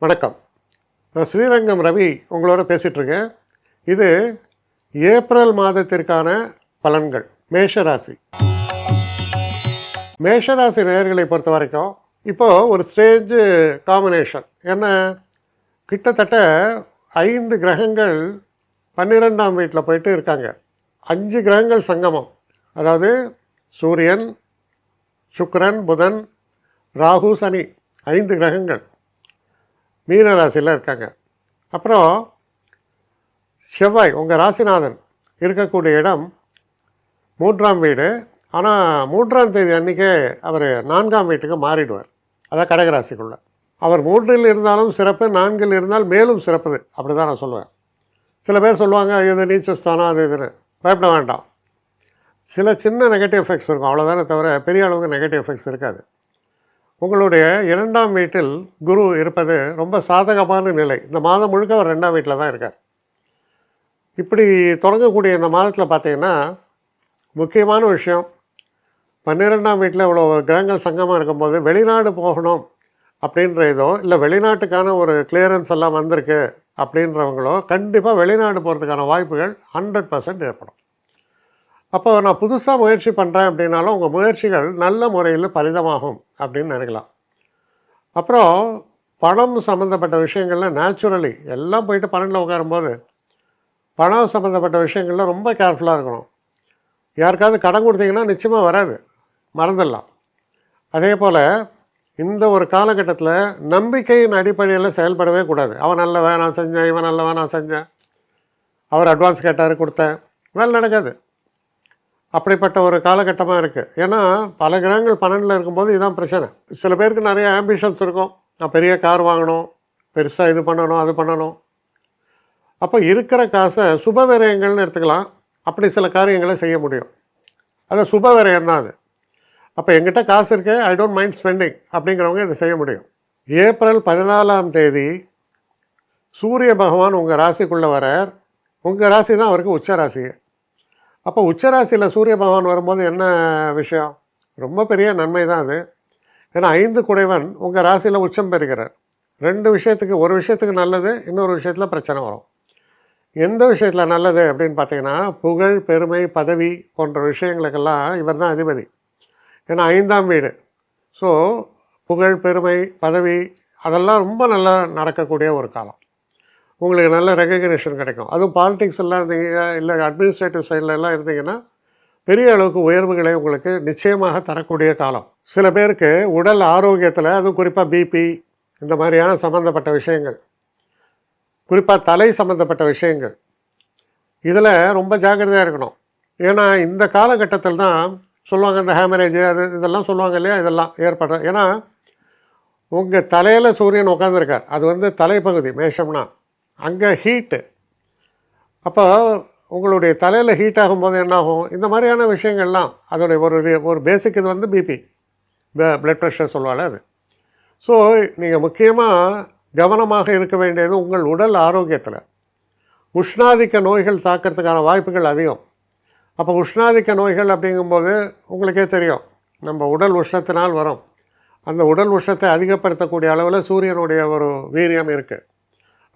வணக்கம். நான் ஸ்ரீரங்கம் ரவி உங்களோட பேசிகிட்ருக்கேன். இது ஏப்ரல் மாதத்திற்கான பலன்கள். மேஷராசி நேயர்களை பொறுத்த வரைக்கும் இப்போது ஒரு ஸ்ட்ரேஞ்சு காம்பினேஷன். என்ன, கிட்டத்தட்ட 5 கிரகங்கள் 12ஆம் வீட்டில் போயிட்டு இருக்காங்க. 5 கிரகங்கள் சங்கமம். அதாவது சூரியன், சுக்கிரன், புதன், ராகு, சனி, 5 கிரகங்கள் மீன ராசியில் இருக்காங்க. அப்புறம் செவ்வாய் உங்கள் ராசிநாதன் இருக்கக்கூடிய இடம் 3ஆம் வீடு. ஆனால் 3ஆம் தேதி அன்றைக்கே அவர் 4ஆம் வீட்டுக்கு மாறிடுவார். அதான் கடகராசிக்குள்ளே. அவர் 3இல் இருந்தாலும் சிறப்பு, 4இல் இருந்தால் மேலும் சிறப்புது. அப்படி தான் நான் சொல்லுவேன். சில பேர் சொல்லுவாங்க இது நீச்சஸ்தானம் அது இதுன்னு. பயப்பட வேண்டாம். சில சின்ன நெகட்டிவ் எஃபெக்ட்ஸ் இருக்கும், அவ்வளோதானே தவிர பெரிய அளவுக்கு நெகட்டிவ் எஃபெக்ட்ஸ் இருக்காது. உங்களுடைய 2ஆம் வீட்டில் குரு இருப்பது ரொம்ப சாதகமான நிலை. இந்த மாதம் முழுக்க அவர் 2ஆம் வீட்டில் தான் இருக்கார். இப்படி தொடங்கக்கூடிய இந்த மாதத்தில் பார்த்திங்கன்னா முக்கியமான விஷயம், 12ஆம் வீட்டில் இவ்வளோ கிரகங்கள் சங்கமாக இருக்கும்போது வெளிநாடு போகணும் அப்படின்ற இதோ இல்லை வெளிநாட்டுக்கான ஒரு கிளியரன்ஸ் எல்லாம் வந்திருக்கு அப்படின்றவங்களோ கண்டிப்பாக வெளிநாடு போகிறதுக்கான வாய்ப்புகள் 100% ஏற்படும். அப்போ நான் புதுசாக முயற்சி பண்ணுறேன் அப்படின்னாலும் உங்கள் முயற்சிகள் நல்ல முறையில் பலிதமாகும் அப்படின்னு நினைக்கலாம். அப்புறம் பணம் சம்மந்தப்பட்ட விஷயங்களில் நேச்சுரலி எல்லாம் போயிட்டு 12 உட்காரும்போது பணம் சம்மந்தப்பட்ட விஷயங்களில் ரொம்ப கேர்ஃபுல்லாக இருக்கணும். யாருக்காவது கடன் கொடுத்தீங்கன்னா நிச்சயமாக வராது, மறந்துடலாம். அதே போல் இந்த ஒரு காலகட்டத்தில் நம்பிக்கையின் அடிப்படையில் செயல்படவே கூடாது. அவன் நல்லவன் நான் செஞ்சேன், இவன் நல்லவன் நான் செஞ்சேன், அவர் அட்வான்ஸ் கேட்டார் கொடுத்தேன், வேலை நடக்காது. அப்படிப்பட்ட ஒரு காலகட்டமாக இருக்குது. ஏன்னா பல கிரகங்கள் 12 இருக்கும்போது இதுதான் பிரச்சனை. சில பேருக்கு நிறைய ஆம்பிஷன்ஸ் இருக்கும். நான் பெரிய கார் வாங்கணும், பெருசாக இது பண்ணணும், அது பண்ணணும். அப்போ இருக்கிற காசை சுப விரயங்கள்னு எடுத்துக்கலாம். அப்படி சில காரியங்களை செய்ய முடியும். அது சுப விரயம் தான் அது. அப்போ எங்கிட்ட காசு இருக்கு, ஐ டோன்ட் மைண்ட் ஸ்பெண்டிங் அப்படிங்கிறவங்க இதை செய்ய முடியும். ஏப்ரல் 14ஆம் தேதி சூரிய பகவான் உங்கள் ராசிக்குள்ளே வரார். உங்கள் ராசி தான் அவருக்கு உச்ச ராசி. அப்போ உச்சராசியில் சூரிய பகவான் வரும்போது என்ன விஷயம், ரொம்ப பெரிய நன்மை தான் அது. ஏன்னா 5 குடைவன் உங்கள் ராசியில் உச்சம் பெறுகிறார். 2 விஷயத்துக்கு, ஒரு விஷயத்துக்கு நல்லது, இன்னொரு விஷயத்தில் பிரச்சனை வரும். எந்த விஷயத்தில் நல்லது அப்படின்னு பார்த்தீங்கன்னா புகழ், பெருமை, பதவி போன்ற விஷயங்களுக்கெல்லாம் இவர் தான் அதிபதி. ஏன்னா 5ஆம் வீடு. ஸோ புகழ், பெருமை, பதவி அதெல்லாம் ரொம்ப நல்லா நடக்கக்கூடிய ஒரு காலம். உங்களுக்கு நல்ல ரெகக்னேஷன் கிடைக்கும். அதுவும் பாலிடிக்ஸ் எல்லாம் இருந்தீங்க, இல்லை அட்மினிஸ்ட்ரேட்டிவ் சைடில் எல்லாம் இருந்தீங்கன்னா பெரிய அளவுக்கு உயர்வுகளை உங்களுக்கு நிச்சயமாக தரக்கூடிய காலம். சில பேருக்கு உடல் ஆரோக்கியத்தில், அதுவும் குறிப்பாக பிபி இந்த மாதிரியான சம்மந்தப்பட்ட விஷயங்கள், குறிப்பாக தலை சம்மந்தப்பட்ட விஷயங்கள், இதில் ரொம்ப ஜாக்கிரதையாக இருக்கணும். ஏன்னா இந்த காலகட்டத்தில் தான் சொல்லுவாங்க இந்த ஹேமரேஜ் அது இதெல்லாம் சொல்லுவாங்க இல்லையா, இதெல்லாம் ஏற்படுற. ஏன்னா உங்கள் தலையில் சூரியன் உட்காந்துருக்கார். அது தலைப்பகுதி மேஷம்னா அங்கே ஹீட்டு. அப்போ உங்களுடைய தலையில் ஹீட் ஆகும்போது என்னாகும், இந்த மாதிரியான விஷயங்கள்லாம் அதோடைய ஒரு பேசிக் இது பிபி, பிளட் ப்ரெஷர் சொல்லுவாள் அது. ஸோ நீங்கள் முக்கியமாக கவனமாக இருக்க வேண்டியது உங்கள் உடல் ஆரோக்கியத்தில். உஷ்ணாதிக்க நோய்கள் தாக்கிறதுக்கான வாய்ப்புகள் அதிகம். அப்போ உஷ்ணாதிக்க நோய்கள் அப்படிங்கும்போது உங்களுக்கே தெரியும், நம்ம உடல் உஷ்ணத்தினால் வரும். அந்த உடல் உஷ்ணத்தை அதிகப்படுத்தக்கூடிய அளவில் சூரியனுடைய ஒரு வீரியம் இருக்குது.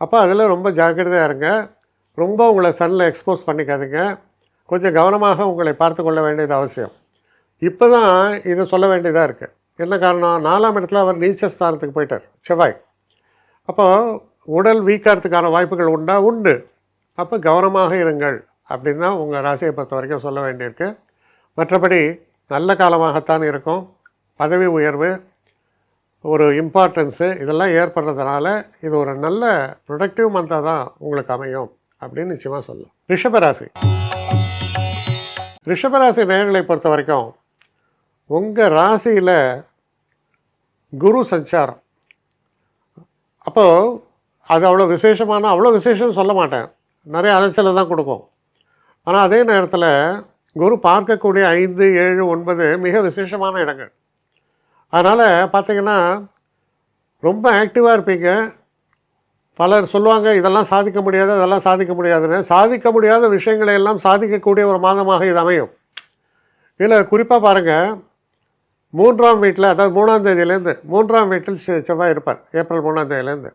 அப்போ அதில் ரொம்ப ஜாக்கிரதையாக இருங்க. ரொம்ப உங்களை சன்னில் எக்ஸ்போஸ் பண்ணிக்காதீங்க. கொஞ்சம் கவனமாக உங்களை பார்த்து கொள்ள வேண்டியது அவசியம். இப்போ தான் இதை சொல்ல வேண்டியதாக இருக்குது. என்ன காரணம், 4ஆம் இடத்துல அவர் நீச்சஸ்தானத்துக்கு போயிட்டார் செவ்வாய். அப்போது உடல் வீக்காகிறதுக்கான வாய்ப்புகள் உண்டு. அப்போ கவனமாக இருங்கள் அப்படின்னு தான் உங்கள் ராசியை பொறுத்த வரைக்கும் சொல்ல வேண்டியிருக்கு. மற்றபடி நல்ல காலமாகத்தான் இருக்கும். பதவி உயர்வு, ஒரு இம்பார்ட்டன்ஸு இதெல்லாம் ஏற்படுறதுனால இது ஒரு நல்ல ப்ரொடக்டிவ் மந்தாக தான் உங்களுக்கு அமையும் அப்படின்னு நிச்சயமாக சொல்லலாம். ரிஷபராசி நேயர்களை பொறுத்த வரைக்கும் உங்கள் ராசியில் குரு சஞ்சாரம். அப்போது அது அவ்வளோ விசேஷம்னு சொல்ல மாட்டேன், நிறைய அலைச்சலை தான் கொடுக்கும். ஆனால் அதே நேரத்தில் குரு பார்க்கக்கூடிய 5, 7, 9 மிக விசேஷமான இடங்கள். அதனால் பார்த்திங்கன்னா ரொம்ப ஆக்டிவாக இருப்பீங்க. பலர் சொல்லுவாங்க இதெல்லாம் சாதிக்க முடியாது, அதெல்லாம் சாதிக்க முடியாதுன்னு. சாதிக்க முடியாத விஷயங்களை எல்லாம் சாதிக்கக்கூடிய ஒரு மாதமாக இது அமையும். இதில் குறிப்பாக பாருங்கள், 3ஆம் வீட்டில், அதாவது 3ஆம் தேதியிலேருந்து 3ஆம் வீட்டில் செவ்வாய் இருப்பார். ஏப்ரல் 3ஆம் தேதியிலேருந்து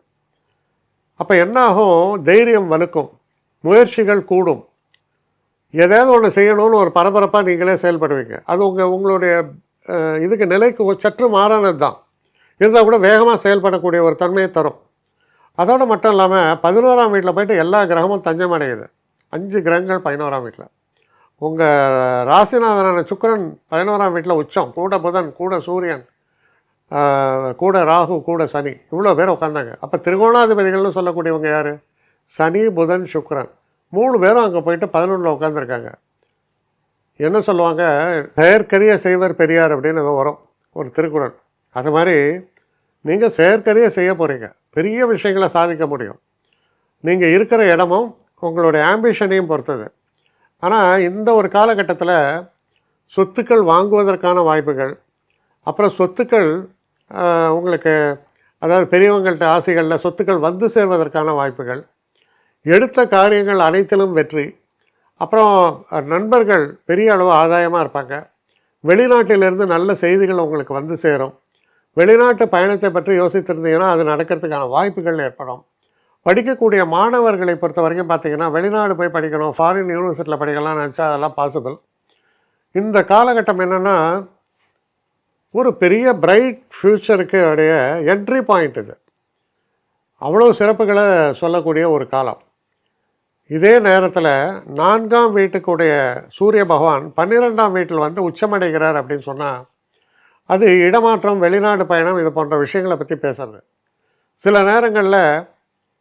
அப்போ என்னாகும், தைரியம் வலுக்கும், முயற்சிகள் கூடும், எதாவது ஒன்று செய்யணும்னு ஒரு பரபரப்பாக நீங்களே செயல்படுவீங்க. அது உங்களுடைய இதுக்கு நிலைக்கு சற்று மாறானது தான், இருந்தால் கூட வேகமாக செயல்படக்கூடிய ஒரு தன்மையை தரும். அதோடு மட்டும் இல்லாமல் 11ஆம் வீட்டில் போய்ட்டு எல்லா கிரகமும் தஞ்சம் அடையுது. 5 கிரகங்கள் 11ஆம் வீட்டில். உங்கள் ராசிநாதனான சுக்கிரன் 11ஆம் வீட்டில் உச்சம், கூட புதன், கூட சூரியன், கூட ராகு, கூட சனி, இவ்வளோ பேர் உட்காந்தாங்க. அப்போ திரிகோணாதிபதிகள்னு சொல்லக்கூடியவங்க யார்? சனி, புதன், சுக்கிரன் 3 பேரும் அங்கே போயிட்டு 11ல் உட்காந்துருக்காங்க. என்ன சொல்லுவாங்க, செயற்கரிய செய்வர் பெரியார் அப்படின்னு ஏதோ வரும் ஒரு திருக்குறள். அது மாதிரி நீங்கள் செயற்கரிய செய்ய போகிறீங்க, பெரிய விஷயங்களை சாதிக்க முடியும். நீங்கள் இருக்கிற இடமும் உங்களுடைய ஆம்பிஷனையும் பொறுத்தது. ஆனால் இந்த ஒரு காலகட்டத்தில் சொத்துக்கள் வாங்குவதற்கான வாய்ப்புகள், அப்புறம் சொத்துக்கள் உங்களுக்கு அதாவது பெரியவங்கள்ட்ட ஆசைகளில் சொத்துக்கள் வந்து சேர்வதற்கான வாய்ப்புகள், எடுத்த காரியங்கள் அனைத்திலும் வெற்றி, அப்புறம் நண்பர்கள் பெரிய அளவு ஆதாயமாக இருப்பாங்க, வெளிநாட்டிலிருந்து நல்ல செய்திகள் உங்களுக்கு வந்து சேரும், வெளிநாட்டு பயணத்தை பற்றி யோசித்திருந்தீங்கன்னா அது நடக்கிறதுக்கான வாய்ப்புகள் ஏற்படும். படிக்கக்கூடிய மாணவர்களை பொறுத்த வரைக்கும் பார்த்திங்கன்னா, வெளிநாடு போய் படிக்கணும், ஃபாரின் யூனிவர்சிட்டியில் படிக்கலாம்னு நினச்சா அதெல்லாம் பாசிபிள். இந்த காலகட்டம் என்னென்னா ஒரு பெரிய பிரைட் ஃப்யூச்சருக்கு உடைய என்ட்ரி பாயிண்ட் இது. அவ்வளோ சிறப்புகளை சொல்லக்கூடிய ஒரு காலம். இதே நேரத்தில் 4ஆம் வீட்டுக்குடைய சூரிய பகவான் 12ஆம் வீட்டில் வந்து உச்சமடைகிறார் அப்படின்னு சொன்னால் அது இடமாற்றம், வெளிநாடு பயணம், இது போன்ற விஷயங்களை பற்றி பேசுறது. சில நேரங்களில்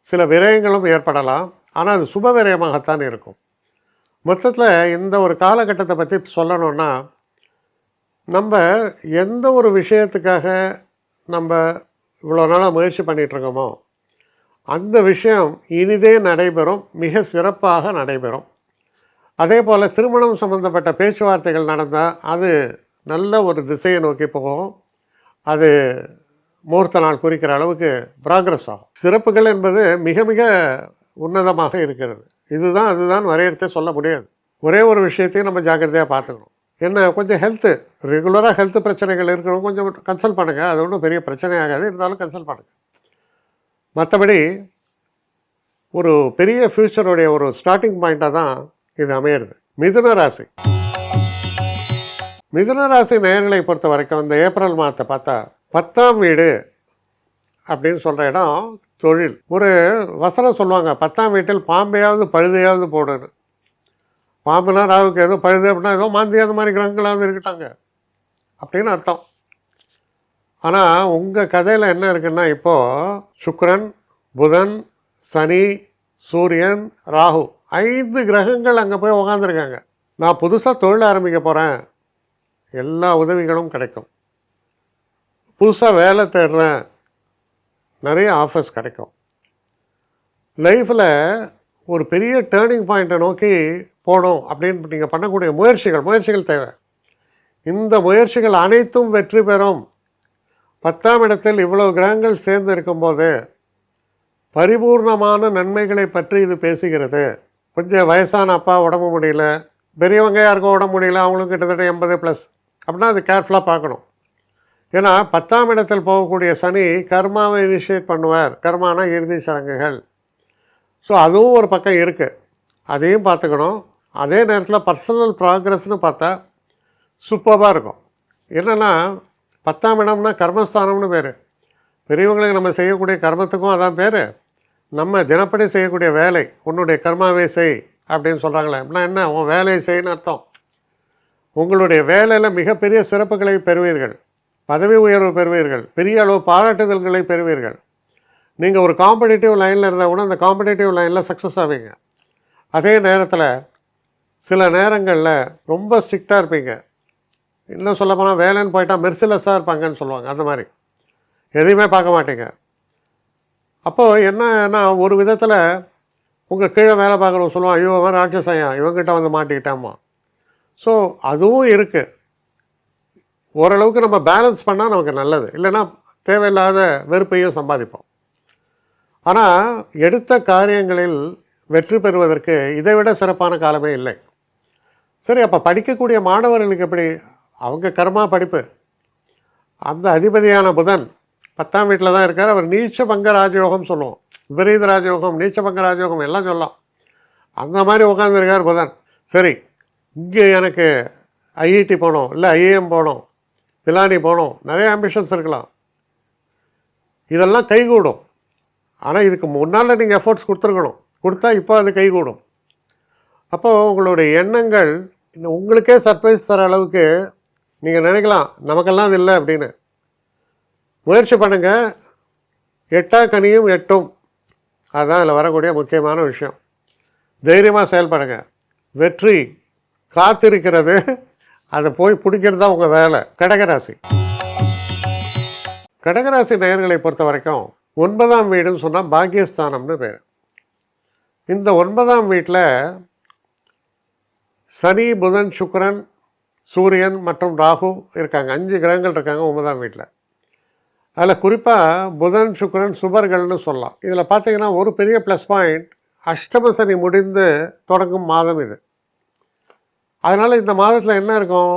சில விரயங்களும் ஏற்படலாம், ஆனால் அது சுப விரயமாகத்தான் இருக்கும். மொத்தத்தில் இந்த ஒரு காலகட்டத்தை பற்றி சொல்லணுன்னா, நம்ம எந்த ஒரு விஷயத்துக்காக நம்ம இவ்வளோ நாளாக முயற்சி பண்ணிகிட்ருக்கோமோ அந்த விஷயம் இனிதே நடைபெறும், மிக சிறப்பாக நடைபெறும். அதே போல் திருமணம் சம்பந்தப்பட்ட பேச்சுவார்த்தைகள் நடந்தால் அது நல்ல ஒரு திசையை நோக்கி போகும், அது முகூர்த்த நாள் குறிக்கிற அளவுக்கு ப்ராக்ரஸ் ஆகும். சிறப்புகள் என்பது மிக மிக உன்னதமாக இருக்கிறது. இதுதான் அதுதான் வரையறுத்தே சொல்ல முடியாது. ஒரே ஒரு விஷயத்தையும் நம்ம ஜாக்கிரதையாக பார்த்துக்கணும். என்ன, கொஞ்சம் ஹெல்த்து, ரெகுலராக ஹெல்த் பிரச்சனைகள் இருக்கணும், கொஞ்சம் கன்சல்ட் பண்ணுங்கள். அது ஒன்றும் பெரிய பிரச்சனை ஆகாது, இருந்தாலும் கன்சல்ட் பண்ணுங்கள். மற்றபடி ஒரு பெரிய ஃப்யூச்சருடைய ஒரு ஸ்டார்டிங் பாயிண்ட்டாக தான் இது அமையிறது. மிதுன ராசி. மிதுன ராசி நேயர்களை பொறுத்த வரைக்கும் இந்த ஏப்ரல் மாதத்தை பார்த்தா 10ஆம் வீடு அப்படின்னு சொல்கிற இடம் தொழில். ஒரு வசனம் சொல்லுவாங்க, 10ஆம் வீட்டில் பாம்பையாவது பழுதையாவது போடுன்னு. பாம்புனா ராவுக்கு ஏதோ, பழுது அப்படின்னா ஏதோ மாந்தியாத மாதிரி கிரகங்களாவது இருக்கட்டாங்க அப்படின்னு அர்த்தம். ஆனால் உங்கள் கதையில் என்ன இருக்குன்னா, இப்போது சுக்கிரன், புதன், சனி, சூரியன், ராகு 5 கிரகங்கள் அங்கே போய் உக்காந்துருக்காங்க. நான் புதுசாக தொழில் ஆரம்பிக்க போகிறேன், எல்லா உதவிகளும் கிடைக்கும். புதுசாக வேலை தேடுறேன், நிறைய ஆஃபர்ஸ் கிடைக்கும். லைஃப்பில் ஒரு பெரிய டேர்னிங் பாயிண்ட்டை நோக்கி போகணும் அப்படின்னு நீங்கள் பண்ணக்கூடிய முயற்சிகள் தேவை. இந்த முயற்சிகள் அனைத்தும் வெற்றி பெறும். 10ஆம் இடத்தில் இவ்வளவு கிரகங்கள் சேர்ந்து இருக்கும்போது பரிபூர்ணமான நன்மைகளை பற்றி இது பேசுகிறது. கொஞ்சம் வயசான அப்பா உடம்பு முடியல, பெரியவங்க யாருக்கும் உடம்பு முடியல, அவங்களும் கிட்டத்தட்ட 80+ அப்படின்னா அது கேர்ஃபுல்லாக பார்க்கணும். ஏன்னா 10ஆம் இடத்தில் போகக்கூடிய சனி கர்மாவை இனிஷியேட் பண்ணுவார். கர்மானா இறுதி சடங்குகள். ஸோ அதுவும் ஒரு பக்கம் இருக்குது, அதையும் பார்த்துக்கணும். அதே நேரத்தில் பர்சனல் ப்ராக்ரஸ்னு பார்த்தா சூப்பராக இருக்கும். என்னென்னா 10ஆம் இடம்னா கர்மஸ்தானம்னு பேர். பெரியவங்களுக்கு நம்ம செய்யக்கூடிய கர்மத்துக்கும் அதான் பேர். நம்ம தினப்படி செய்யக்கூடிய வேலை, உன்னுடைய கர்மாவே செய் அப்படின்னு சொல்கிறாங்களே, அப்படின்னா என்ன, உன் வேலையை செய்யணும்னு அர்த்தம். உங்களுடைய வேலையில் மிகப்பெரிய சிறப்புகளை பெறுவீர்கள், பதவி உயர்வு பெறுவீர்கள், பெரிய அளவு பாராட்டுதல்களை பெறுவீர்கள். நீங்கள் ஒரு காம்படிட்டிவ் லைனில் இருந்தால் கூட அந்த காம்படிட்டிவ் லைனில் சக்ஸஸ் ஆவீங்க. அதே நேரத்தில் சில நேரங்களில் ரொம்ப ஸ்ட்ரிக்டாக இருப்பீங்க. இன்னும் சொல்லப்போனால் வேலைன்னு போயிட்டால் மெர்சிலஸாக இருப்பாங்கன்னு சொல்லுவாங்க. அந்த மாதிரி எதையுமே பார்க்க மாட்டீங்க. அப்போது என்னன்னா, ஒரு விதத்தில் உங்கள் கீழே வேலை பார்க்குறவங்க சொல்லுவான், ஐயோ அவன் ராட்சசையா, இவங்ககிட்ட வந்து மாட்டிக்கிட்டாமா. ஸோ அதுவும் இருக்குது. ஓரளவுக்கு நம்ம பேலன்ஸ் பண்ணால் நமக்கு நல்லது, இல்லைன்னா தேவையில்லாத வெறுப்பையும் சம்பாதிப்போம். ஆனால் எடுத்த காரியங்களில் வெற்றி பெறுவதற்கு இதை விட சிறப்பான காலமே இல்லை. சரி, அப்போ படிக்கக்கூடிய மாணவர்களுக்கு எப்படி? அவங்க கர்மா படிப்பு. அந்த அதிபதியான புதன் 10ஆம் வீட்டில் தான் இருக்கார். அவர் நீச்ச பங்க ராஜயோகம் சொல்லுவோம், விபரீத ராஜயோகம், நீச்ச பங்க ராஜயோகம் எல்லாம் சொல்லலாம். அந்த மாதிரி உட்காந்துருக்கார் புதன். சரி, இங்கே எனக்கு ஐஐடி போகணும், இல்லை ஐஏஎம் போகணும், பிலானி போகணும், நிறைய ஆம்பிஷன்ஸ் இருக்கலாம், இதெல்லாம் கைகூடும். ஆனால் இதுக்கு முன்னால் நீங்கள் எஃபோர்ட்ஸ் கொடுத்துருக்கணும், கொடுத்தா இப்போ அது கைகூடும். அப்போது உங்களுடைய எண்ணங்கள் உங்களுக்கே சர்ப்ரைஸ் தர அளவுக்கு நீங்கள் நினைக்கலாம் நமக்கெல்லாம் அது இல்லை அப்படின்னு. முயற்சி பண்ணுங்கள். எட்டா கனியும் எட்டும், அதுதான் அதில் வரக்கூடிய முக்கியமான விஷயம். தைரியமாக செயல்படுங்க. வெற்றி காத்திருக்கிறது, அதை போய் பிடிக்கிறது தான் உங்கள் வேலை. கடகராசி. கடகராசி நேயர்களை பொறுத்த வரைக்கும் 9ஆம் வீடுன்னு சொன்னால் பாக்கியஸ்தானம்னு பேர். இந்த 9ஆம் வீட்டில் சனி, புதன், சுக்கிரன், சூரியன் மற்றும் ராகு இருக்காங்க. 5 கிரகங்கள் இருக்காங்க 9ஆம் வீட்டில். அதில் குறிப்பாக புதன், சுக்கிரன் சுபர்கள்னு சொல்லலாம். இதில் பார்த்தீங்கன்னா ஒரு பெரிய ப்ளஸ் பாயிண்ட், அஷ்டம சனி முடிந்து தொடங்கும் மாதம் இது. அதனால் இந்த மாதத்தில் என்ன இருக்கும்,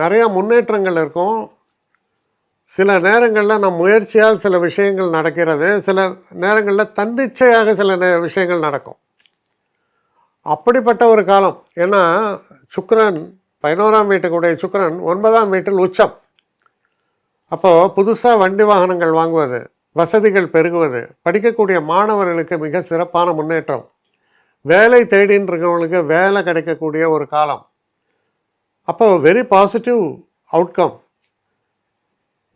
நிறையா முன்னேற்றங்கள் இருக்கும். சில நேரங்களில் நம் முயற்சியால் சில விஷயங்கள் நடக்கிறது, சில நேரங்களில் தன்னிச்சையாக சில விஷயங்கள் நடக்கும். அப்படிப்பட்ட ஒரு காலம். ஏன்னா சுக்கிரன் 11ஆம் வீட்டுக்குடைய சுக்கிரன் 9ஆம் வீட்டில் உச்சம். அப்போது புதுசாக வண்டி வாகனங்கள் வாங்குவது, வசதிகள் பெருகுவது, படிக்கக்கூடிய மாணவர்களுக்கு மிக சிறப்பான முன்னேற்றம், வேலை தேடின்னு இருக்கவங்களுக்கு வேலை கிடைக்கக்கூடிய ஒரு காலம். அப்போது வெரி பாசிட்டிவ் அவுட்கம்.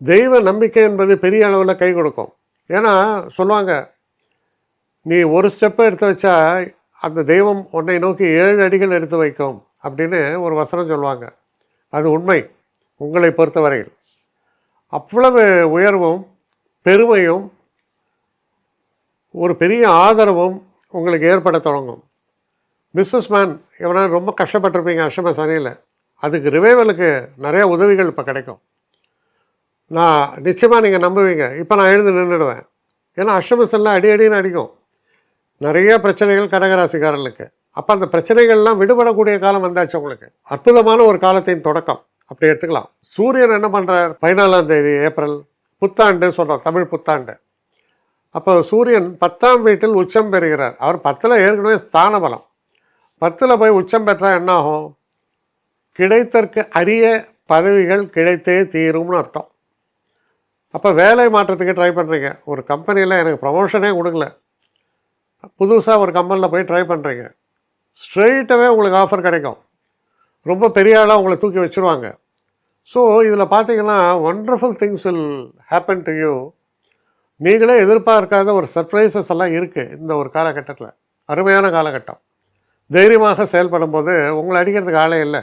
தெய்வ நம்பிக்கை என்பது பெரிய அளவில் கை கொடுக்கும். ஏன்னா சொல்லுவாங்க, நீ ஒரு ஸ்டெப்பை எடுத்து வச்சா அந்த தெய்வம் உன்னை நோக்கி 7 அடிகள் எடுத்து வைக்கும் அப்படின்னு ஒரு வசனம் சொல்லுவாங்க. அது உண்மை. உங்களை பொறுத்தவரையில் அவ்வளவு உயர்வும் பெருமையும் ஒரு பெரிய ஆதரவும் உங்களுக்கு ஏற்பட தொடங்கும். பிஸ்னஸ் மேன் எவனா ரொம்ப கஷ்டப்பட்டிருப்பீங்க அஷ்டம சனியில், அதுக்கு ரிவைவலுக்கு நிறைய உதவிகள் இப்போ கிடைக்கும். நான் நிச்சயமாக நீங்கள் நம்புவீங்க, இப்போ நான் எழுந்து நின்றுடுவேன். ஏன்னா அஷ்டம சனியில் அடி அடின்னு அடிக்கும். நிறைய பிரச்சனைகள் கடகராசிக்காரர்களுக்கு. அப்போ அந்த பிரச்சனைகள்லாம் விடுபடக்கூடிய காலம் வந்தாச்சு உங்களுக்கு. அற்புதமான ஒரு காலத்தின் தொடக்கம் அப்படி எடுத்துக்கலாம். சூரியன் என்ன பண்ணுறார், 14ஆம் தேதி ஏப்ரல் புத்தாண்டு சொல்கிறோம், தமிழ் புத்தாண்டு. அப்போ சூரியன் 10ஆம் வீட்டில் உச்சம் பெறுகிறார். அவர் 10ல் ஏற்கனவே ஸ்தான பலம். 10ல் போய் உச்சம் பெற்றால் என்ன ஆகும், கிடைத்தற்கு அரிய பதவிகள் கிடைத்தே தீரும்னு அர்த்தம். அப்போ வேலை மாற்றத்துக்கு ட்ரை பண்ணுறீங்க, ஒரு கம்பெனியில் எனக்கு ப்ரமோஷனே கொடுக்கல, புதுசாக ஒரு கம்பெனியில் போய் ட்ரை பண்ணுறீங்க, ஸ்ட்ரெயிட்டாகவே உங்களுக்கு ஆஃபர் கிடைக்கும். ரொம்ப பெரிய ஆளாக உங்களை தூக்கி வச்சுருவாங்க. ஸோ இதில் பார்த்தீங்கன்னா wonderful things will happen to you. நீங்களே எதிர்பார்க்காத ஒரு சர்ப்ரைசஸ் எல்லாம் இருக்குது இந்த ஒரு காலகட்டத்தில். அருமையான காலகட்டம். தைரியமாக செயல்படும் போது உங்களை அடிக்கிறதுக்கு ஆளே இல்லை.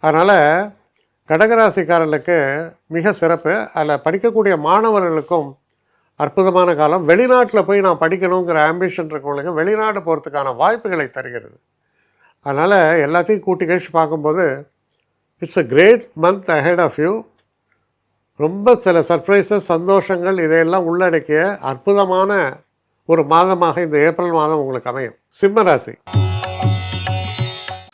அதனால் கடகராசிக்காரர்களுக்கு மிக சிறப்பு. அதில் படிக்கக்கூடிய மாணவர்களுக்கும் அற்புதமான காலம். வெளிநாட்டில் போய் நான் படிக்கணுங்கிற ஆம்பிஷன் இருக்கவங்களுக்கு வெளிநாடு போகிறதுக்கான வாய்ப்புகளை தருகிறது. அதனால் எல்லாத்தையும் கூட்டி கழிச்சு பார்க்கும்போது it's a great month ahead of you. ரொம்ப சில சர்ப்ரைசஸ், சந்தோஷங்கள் இதையெல்லாம் உள்ளடக்கிய அற்புதமான ஒரு மாதமாக இந்த ஏப்ரல் மாதம் உங்களுக்கு அமையும். சிம்மராசி.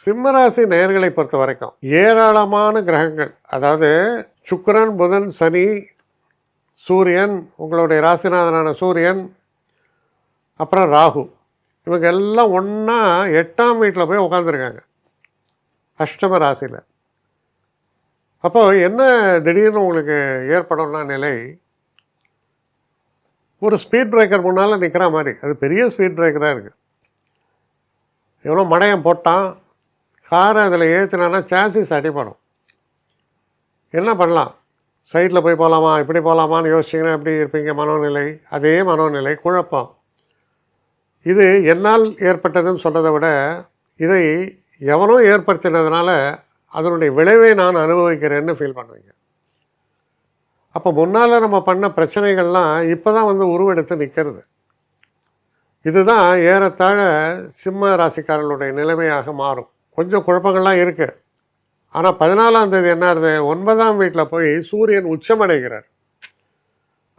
சிம்மராசி நேயர்களை பொறுத்த வரைக்கும் ஏராளமான கிரகங்கள், அதாவது சுக்கிரன், புதன், சனி, சூரியன், உங்களுடைய ராசிநாதனான சூரியன், அப்புறம் ராகு, இவங்க எல்லாம் ஒன்றா 8ஆம் வீட்டில் போய் உட்காந்துருக்காங்க அஷ்டம ராசியில். அப்போது என்ன திடீர்னு உங்களுக்கு ஏற்படும்னா நிலை, ஒரு ஸ்பீட் பிரேக்கர் முன்னால் நிற்கிற மாதிரி. அது பெரிய ஸ்பீட் பிரேக்கராக இருக்குது. எவ்வளோ மடையம் போட்டான், காரை அதில் ஏற்றினான்னா சாசிஸ் அடிப்படும். என்ன பண்ணலாம், சைடில் போய் போகலாமா, இப்படி போகலாமான்னு யோசிச்சிங்கன்னா எப்படி இருப்பீங்க? மனோநிலை அதே மனோநிலை, குழப்பம். இது என்னால் ஏற்பட்டதுன்னு சொல்கிறத விட இதை எவனோ ஏற்படுத்தினதுனால அதனுடைய விளைவை நான் அனுபவிக்கிறேன்னு ஃபீல் பண்ணுவீங்க. அப்போ முன்னால் நம்ம பண்ண பிரச்சனைகள்லாம் இப்போ தான் வந்து உருவெடுத்து நிற்கிறது. இதுதான் ஏறத்தாழ சிம்ம ராசிக்காரர்களுடைய நிலைமையாக மாறும். கொஞ்சம் குழப்பங்கள்லாம் இருக்குது. ஆனால் 14ஆம் தேதி என்ன ஆகுது, 9ஆம் வீட்டில் போய் சூரியன் உச்சமடைகிறார்.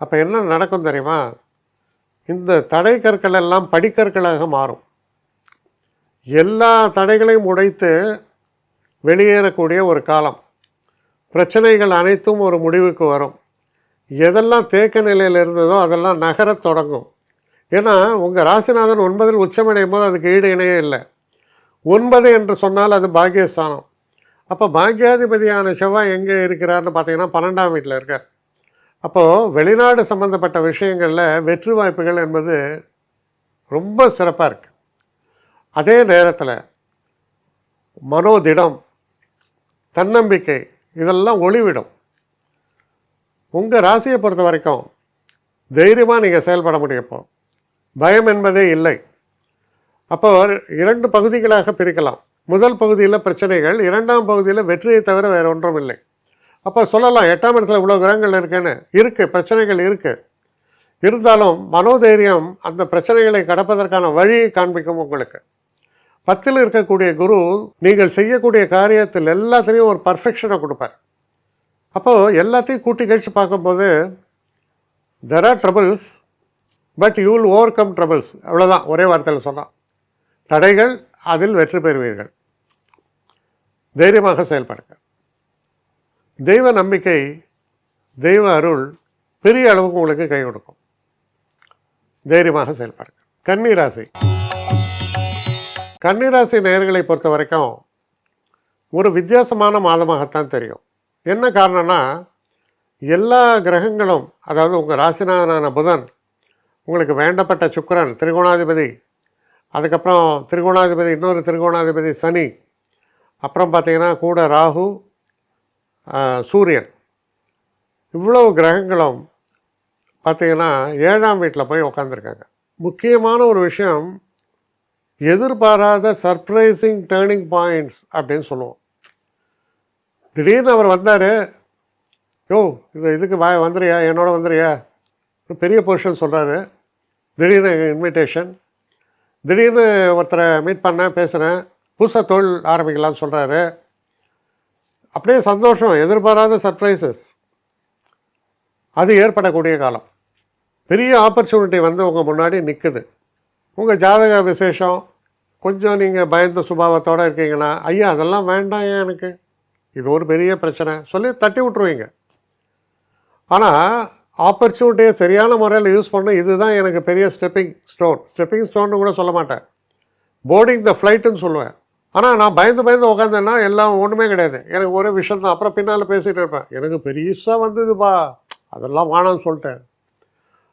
அப்போ என்ன நடக்கும் தெரியுமா, இந்த தடை கற்கள் எல்லாம் படிக்கற்களாக மாறும். எல்லா தடைகளையும் உடைத்து வெளியேறக்கூடிய ஒரு காலம். பிரச்சனைகள் அனைத்தும் ஒரு முடிவுக்கு வரும். எதெல்லாம் தேக்க நிலையில் இருந்ததோ அதெல்லாம் நகரத் தொடங்கும். ஏன்னா உங்கள் ராசிநாதன் 9ல் உச்சமடையும் போது அதுக்கு ஈடு இணையே இல்லை. 9 என்று சொன்னால் அது பாக்கியஸ்தானம். அப்போ பாக்கியாதிபதியான செவ்வாய் எங்கே இருக்கிறார்னு பார்த்தீங்கன்னா 12ஆம் வீட்டில் இருக்கார். அப்போது வெளிநாடு சம்மந்தப்பட்ட விஷயங்களில் வெற்றி வாய்ப்புகள் என்பது ரொம்ப சிறப்பாக இருக்குது. அதே நேரத்தில் மனோதிடம், தன்னம்பிக்கை இதெல்லாம் ஒளிவிடும். உங்கள் ராசியை பொறுத்த வரைக்கும் தைரியமாக நீங்கள் செயல்பட முடியும். இப்போ பயம் என்பதே இல்லை. அப்போ 2 பகுதிகளாக பிரிக்கலாம். முதல் பகுதியில் பிரச்சனைகள், 2ஆம் பகுதியில் வெற்றியை தவிர வேறு ஒன்றும் இல்லை. அப்போ சொல்லலாம் 8ஆம் இடத்துல இவ்வளோ கிரகங்கள் இருக்குன்னு. இருக்குது, பிரச்சனைகள் இருக்குது. இருந்தாலும் மனோதைரியம் அந்த பிரச்சனைகளை கடப்பதற்கான வழியை காண்பிக்கும் உங்களுக்கு. 10ல் இருக்கக்கூடிய குரு நீங்கள் செய்யக்கூடிய காரியத்தில் எல்லாத்துலேயும் ஒரு பர்ஃபெக்ஷனை கொடுப்பார். அப்போது எல்லாத்தையும் கூட்டி கழித்து பார்க்கும்போது there are troubles but you will over come troubles. அவ்வளோதான், ஒரே வார்த்தையில் சொன்னால். தடைகள், அதில் வெற்றி பெறுவீர்கள். தைரியமாக செயல்படுங்க. தெய்வ நம்பிக்கை, தெய்வ அருள் பெரிய அளவுக்கு உங்களுக்கு கை கொடுக்கும். தைரியமாக செயல்படுங்க. கன்னிராசி. கன்னிராசி நேயர்களை பொறுத்த வரைக்கும் ஒரு வித்தியாசமான மாதமாகத்தான் தெரியும். என்ன காரணம்னா, எல்லா கிரகங்களும், அதாவது உங்கள் ராசிநாதனான புதன், உங்களுக்கு வேண்டப்பட்ட சுக்கிரன் திரிகோணாதிபதி, அதுக்கப்புறம் திரிகோணாதிபதி இன்னொரு திரிகோணாதிபதி சனி, அப்புறம் பார்த்திங்கன்னா கூட ராகு, சூரியன், இவ்வளவு கிரகங்களும் பார்த்திங்கன்னா 7ஆம் வீட்டில் போய் உக்காந்துருக்காங்க. முக்கியமான ஒரு விஷயம், எதிர்பாராத சர்ப்ரைசிங் டேர்னிங் பாயிண்ட்ஸ் அப்படின்னு சொல்லுவோம். திடீர்னு அவர் வந்தார், இதுக்கு வந்துறியா, என்னோட வந்துறியா, பெரிய பொசிஷன் சொல்கிறாரு. திடீர்னு இன்விடேஷன், திடீர்னு ஒருத்தரை மீட் பண்ணேன், பேசுகிறேன், புதுசாக தொழில் ஆரம்பிக்கலாம்னு சொல்கிறாரு. அப்படியே சந்தோஷம், எதிர்பாராத சர்ப்ரைசஸ் அது ஏற்படக்கூடிய காலம். பெரிய ஆப்பர்ச்சுனிட்டி வந்து உங்கள் முன்னாடி நிற்குது. உங்கள் ஜாதக விசேஷம், கொஞ்சம் நீங்கள் பயந்த சுபாவத்தோடு இருக்கீங்கன்னா, ஐயா அதெல்லாம் வேண்டாம், ஏன் எனக்கு இது ஒரு பெரிய பிரச்சனை சொல்லி தட்டி விட்ருவீங்க. ஆனால் ஆப்பர்ச்சுனிட்டியை சரியான முறையில் யூஸ் பண்ண, இதுதான் எனக்கு பெரிய ஸ்டெப்பிங் ஸ்டோன்னு கூட சொல்ல மாட்டேன், போர்டிங் த ஃப்ளைட்டுன்னு சொல்லுவேன். ஆனால் நான் பயந்து உட்காந்தேன்னா எல்லாம் ஒன்றுமே கிடையாது, எனக்கு ஒரே விஷயம் தான். அப்புறம் பின்னால் பேசிகிட்டு இருப்பேன், எனக்கு பெருசாக வந்ததுப்பா, அதெல்லாம் வேணாம்னு சொல்லிட்டேன்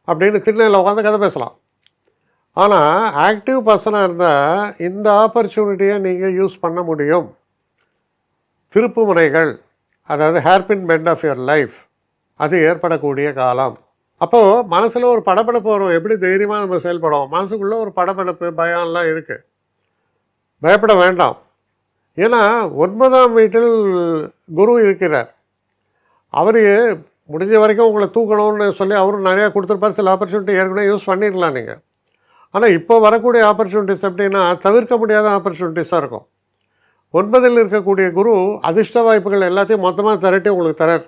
அப்படின்னு திண்ணையில் உட்காந்து கதை பேசலாம். ஆனால் ஆக்டிவ் பர்சனாக இருந்தால் இந்த ஆப்பர்ச்சுனிட்டியை நீங்கள் யூஸ் பண்ண முடியும். திருப்பு முறைகள், அதாவது hairpin bend of your life, அது ஏற்படக்கூடிய காலம். அப்போது மனசில் ஒரு படபடப்பு வரும். எப்படி தைரியமாக நம்ம செயல்படுவோம், மனசுக்குள்ளே ஒரு படபடப்பு, பயம்லாம் இருக்குது. பயப்பட வேண்டாம். ஏன்னா 9ஆம் வீட்டில் குரு இருக்கிறார். அவர் முடிஞ்ச வரைக்கும் உங்களை தூக்கணும்னு சொல்லி அவரும் நிறையா கொடுத்துருப்பார். சில ஆப்பர்ச்சுனிட்டி ஏற்கனவே யூஸ் பண்ணிடலாம் நீங்கள். ஆனால் இப்போ வரக்கூடிய ஆப்பர்ச்சுனிட்டிஸ் எப்படின்னா தவிர்க்க முடியாத ஆப்பர்ச்சுனிட்டிஸாக இருக்கும். 9ல் இருக்கக்கூடிய குரு அதிர்ஷ்ட வாய்ப்புகள் எல்லாத்தையும் மொத்தமாக திரட்டி உங்களுக்கு தரார்.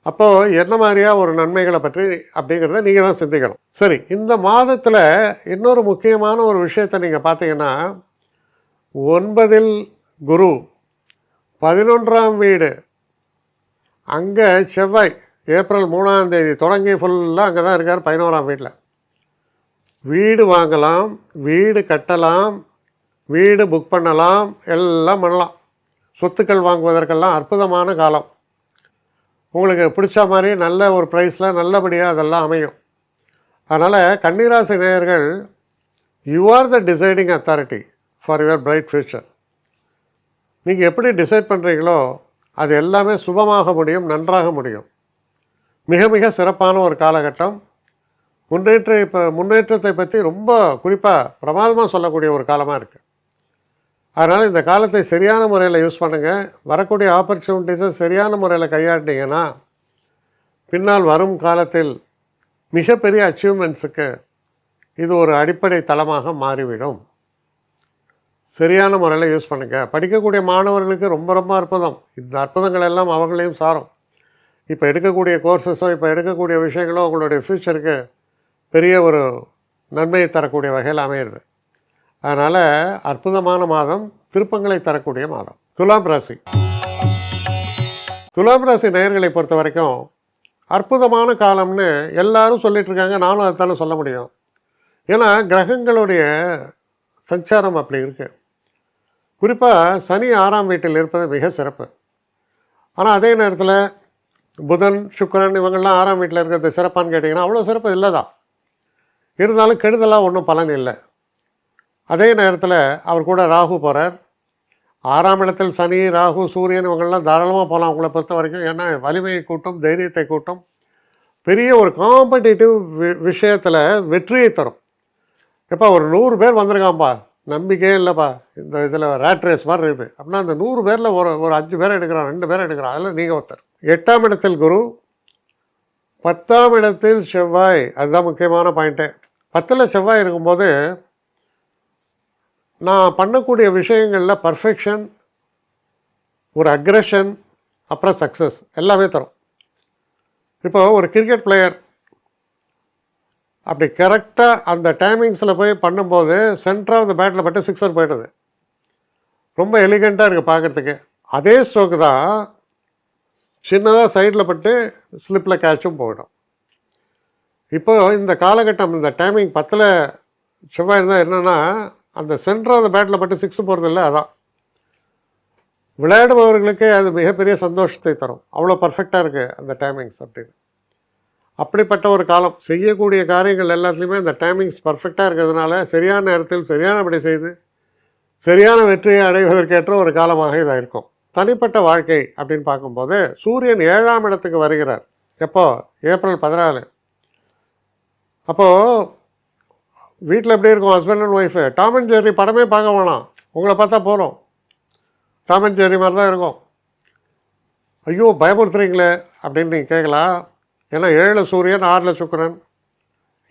அப்போது என்ன மாதிரியா ஒரு நன்மைகளை பற்றி அப்படிங்கிறத நீங்கள் தான் சிந்திக்கணும். சரி, இந்த மாதத்தில் இன்னொரு முக்கியமான ஒரு விஷயத்தை நீங்கள் பார்த்தீங்கன்னா, 9ல் குரு, 11ஆம் வீடு, அங்கே செவ்வாய் ஏப்ரல் 3ஆம் தேதி தொடங்கி ஃபுல்லாக அங்கே தான் இருக்கார் 11ஆம் வீட்டில். வீடு வாங்கலாம், வீடு கட்டலாம், வீடு புக் பண்ணலாம், எல்லாம் பண்ணலாம். சொத்துக்கள் வாங்குவதற்கெல்லாம் அற்புதமான காலம். உங்களுக்கு பிடிச்ச மாதிரி நல்ல ஒரு ப்ரைஸில் நல்லபடியாக அதெல்லாம் அமையும். அதனால் கன்னிராசி நேயர்கள், you are the deciding authority for your bright future. நீங்கள் எப்படி டிசைட் பண்ணுறீங்களோ அது எல்லாமே சுபமாக முடியும், நன்றாக முடியும். மிக மிக சிறப்பான ஒரு காலகட்டம். முன்னேற்றத்தை பற்றி ரொம்ப குறிப்பாக பிரமாதமாக சொல்லக்கூடிய ஒரு காலமாக இருக்குது. அதனால் இந்த காலத்தை சரியான முறையில் யூஸ் பண்ணுங்கள். வரக்கூடிய ஆப்பர்ச்சுனிட்டிஸை சரியான முறையில் கையாண்டிங்கன்னா பின்னால் வரும் காலத்தில் மிகப்பெரிய அச்சீவ்மெண்ட்ஸுக்கு இது ஒரு அடிப்படை தளமாக மாறிவிடும். சரியான முறையில் யூஸ் பண்ணுங்கள். படிக்கக்கூடிய மாணவர்களுக்கு ரொம்ப ரொம்ப அற்புதம். இந்த அற்புதங்கள் எல்லாம் அவங்களையும் சாரும். இப்போ எடுக்கக்கூடிய கோர்சஸோ, இப்போ எடுக்கக்கூடிய விஷயங்களோ உங்களுடைய ஃப்யூச்சருக்கு பெரிய ஒரு நன்மையை தரக்கூடிய வகையில் அமையிறது. அதனால் அற்புதமான மாதம், திருப்பங்களை தரக்கூடிய மாதம். துலாம் ராசி. துலாம் ராசி நேயர்களை பொறுத்த வரைக்கும் அற்புதமான காலம்னு எல்லாரும் சொல்லிட்டு இருக்காங்க. நானும் அதைத்தானே சொல்ல முடியும். ஏன்னா கிரகங்களுடைய சஞ்சாரம் அப்படி இருக்கு. குறிப்பாக சனி 6ஆம் வீட்டில் இருப்பது மிக சிறப்பு. ஆனால் அதே நேரத்தில் புதன் சுக்கிரன் இவங்கெல்லாம் 6ஆம் வீட்டில் இருக்கிறது சிறப்பான்னு கேட்டிங்கன்னா அவ்வளோ சிறப்பு இல்லை தான். இருந்தாலும் கெடுதலாக ஒன்றும் பலன் இல்லை. அதே நேரத்தில் அவர் கூட ராகு போகிறார். 6ஆம் இடத்தில் சனி, ராகு, சூரியன் இவங்கெல்லாம் தாராளமாக போகலாம் உங்களை பொறுத்த வரைக்கும். ஏன்னா வலிமையை கூட்டும், தைரியத்தை கூட்டும், பெரிய ஒரு காம்படிட்டிவ் விஷயத்தில் வெற்றியை தரும். எப்போ ஒரு 100 பேர் வந்திருக்கான்ப்பா, நம்பிக்கையே இல்லைப்பா, இந்த இதில் ரேட் ரேஸ் மாதிரி இருக்குது அப்படின்னா அந்த 100 பேரில் ஒரு 5 பேரை எடுக்கிறான், 2 பேரை எடுக்கிறான், அதில் நீங்கள் ஒருத்தர். 8ஆம் இடத்தில் குரு, 10ஆம் இடத்தில் செவ்வாய். அதுதான் முக்கியமான பாயிண்ட்டு. 10ல் செவ்வாய் இருக்கும்போது நான் பண்ணக்கூடிய விஷயங்களில் பர்ஃபெக்ஷன், ஒரு அக்ரெஷன், அப்புறம் சக்ஸஸ் எல்லாமே தரும். இப்போ ஒரு கிரிக்கெட் பிளேயர் அப்படி கரெக்டாக அந்த டைமிங்ஸில் போய் பண்ணும்போது சென்டராக அந்த பேட்டில் பட்டு 6 போய்டுது. ரொம்ப எலிகண்ட்டாக இருக்குது பார்க்குறதுக்கு. அதே ஸ்ட்ரோக்கு தான் சின்னதாக சைடில் பட்டு ஸ்லிப்பில் கேட்சும் போயிடும். இப்போது இந்த காலகட்டம், இந்த டைமிங் 10ல் செவ்வாய் இருந்தால் என்னென்னா அந்த சென்டராக அந்த பேட்டில் பட்டு 6 போகிறதில்ல. அதான் விளையாடுபவர்களுக்கே அது மிகப்பெரிய சந்தோஷத்தை தரும். அவ்வளோ பர்ஃபெக்டாக இருக்குது அந்த டைமிங்ஸ் அப்படின்னு. அப்படிப்பட்ட ஒரு காலம். செய்யக்கூடிய காரியங்கள் எல்லாத்துலேயுமே அந்த டைமிங்ஸ் பர்ஃபெக்டாக இருக்கிறதுனால சரியான நேரத்தில் சரியானபடி செய்து சரியான வெற்றியை அடைவதற்கேற்ற ஒரு காலமாக இதாக இருக்கும். தனிப்பட்ட வாழ்க்கை அப்படின்னு பார்க்கும்போது சூரியன் 7ஆம் இடத்துக்கு வருகிறார். எப்போ? ஏப்ரல் 14. அப்போது வீட்டில் எப்படி இருக்கும் husband and wife? Tom and Jerry படமே பார்க்க வேணாம், உங்களை பார்த்தா போகிறோம். டாம் அண்ட் ஜெர்ரி மாதிரி தான் இருக்கும். ஐயோ பயமுறுத்துறீங்களே அப்படின்னு நீங்கள் கேட்கலாம். ஏன்னா 7 சூரியன் 6 சுக்கிரன்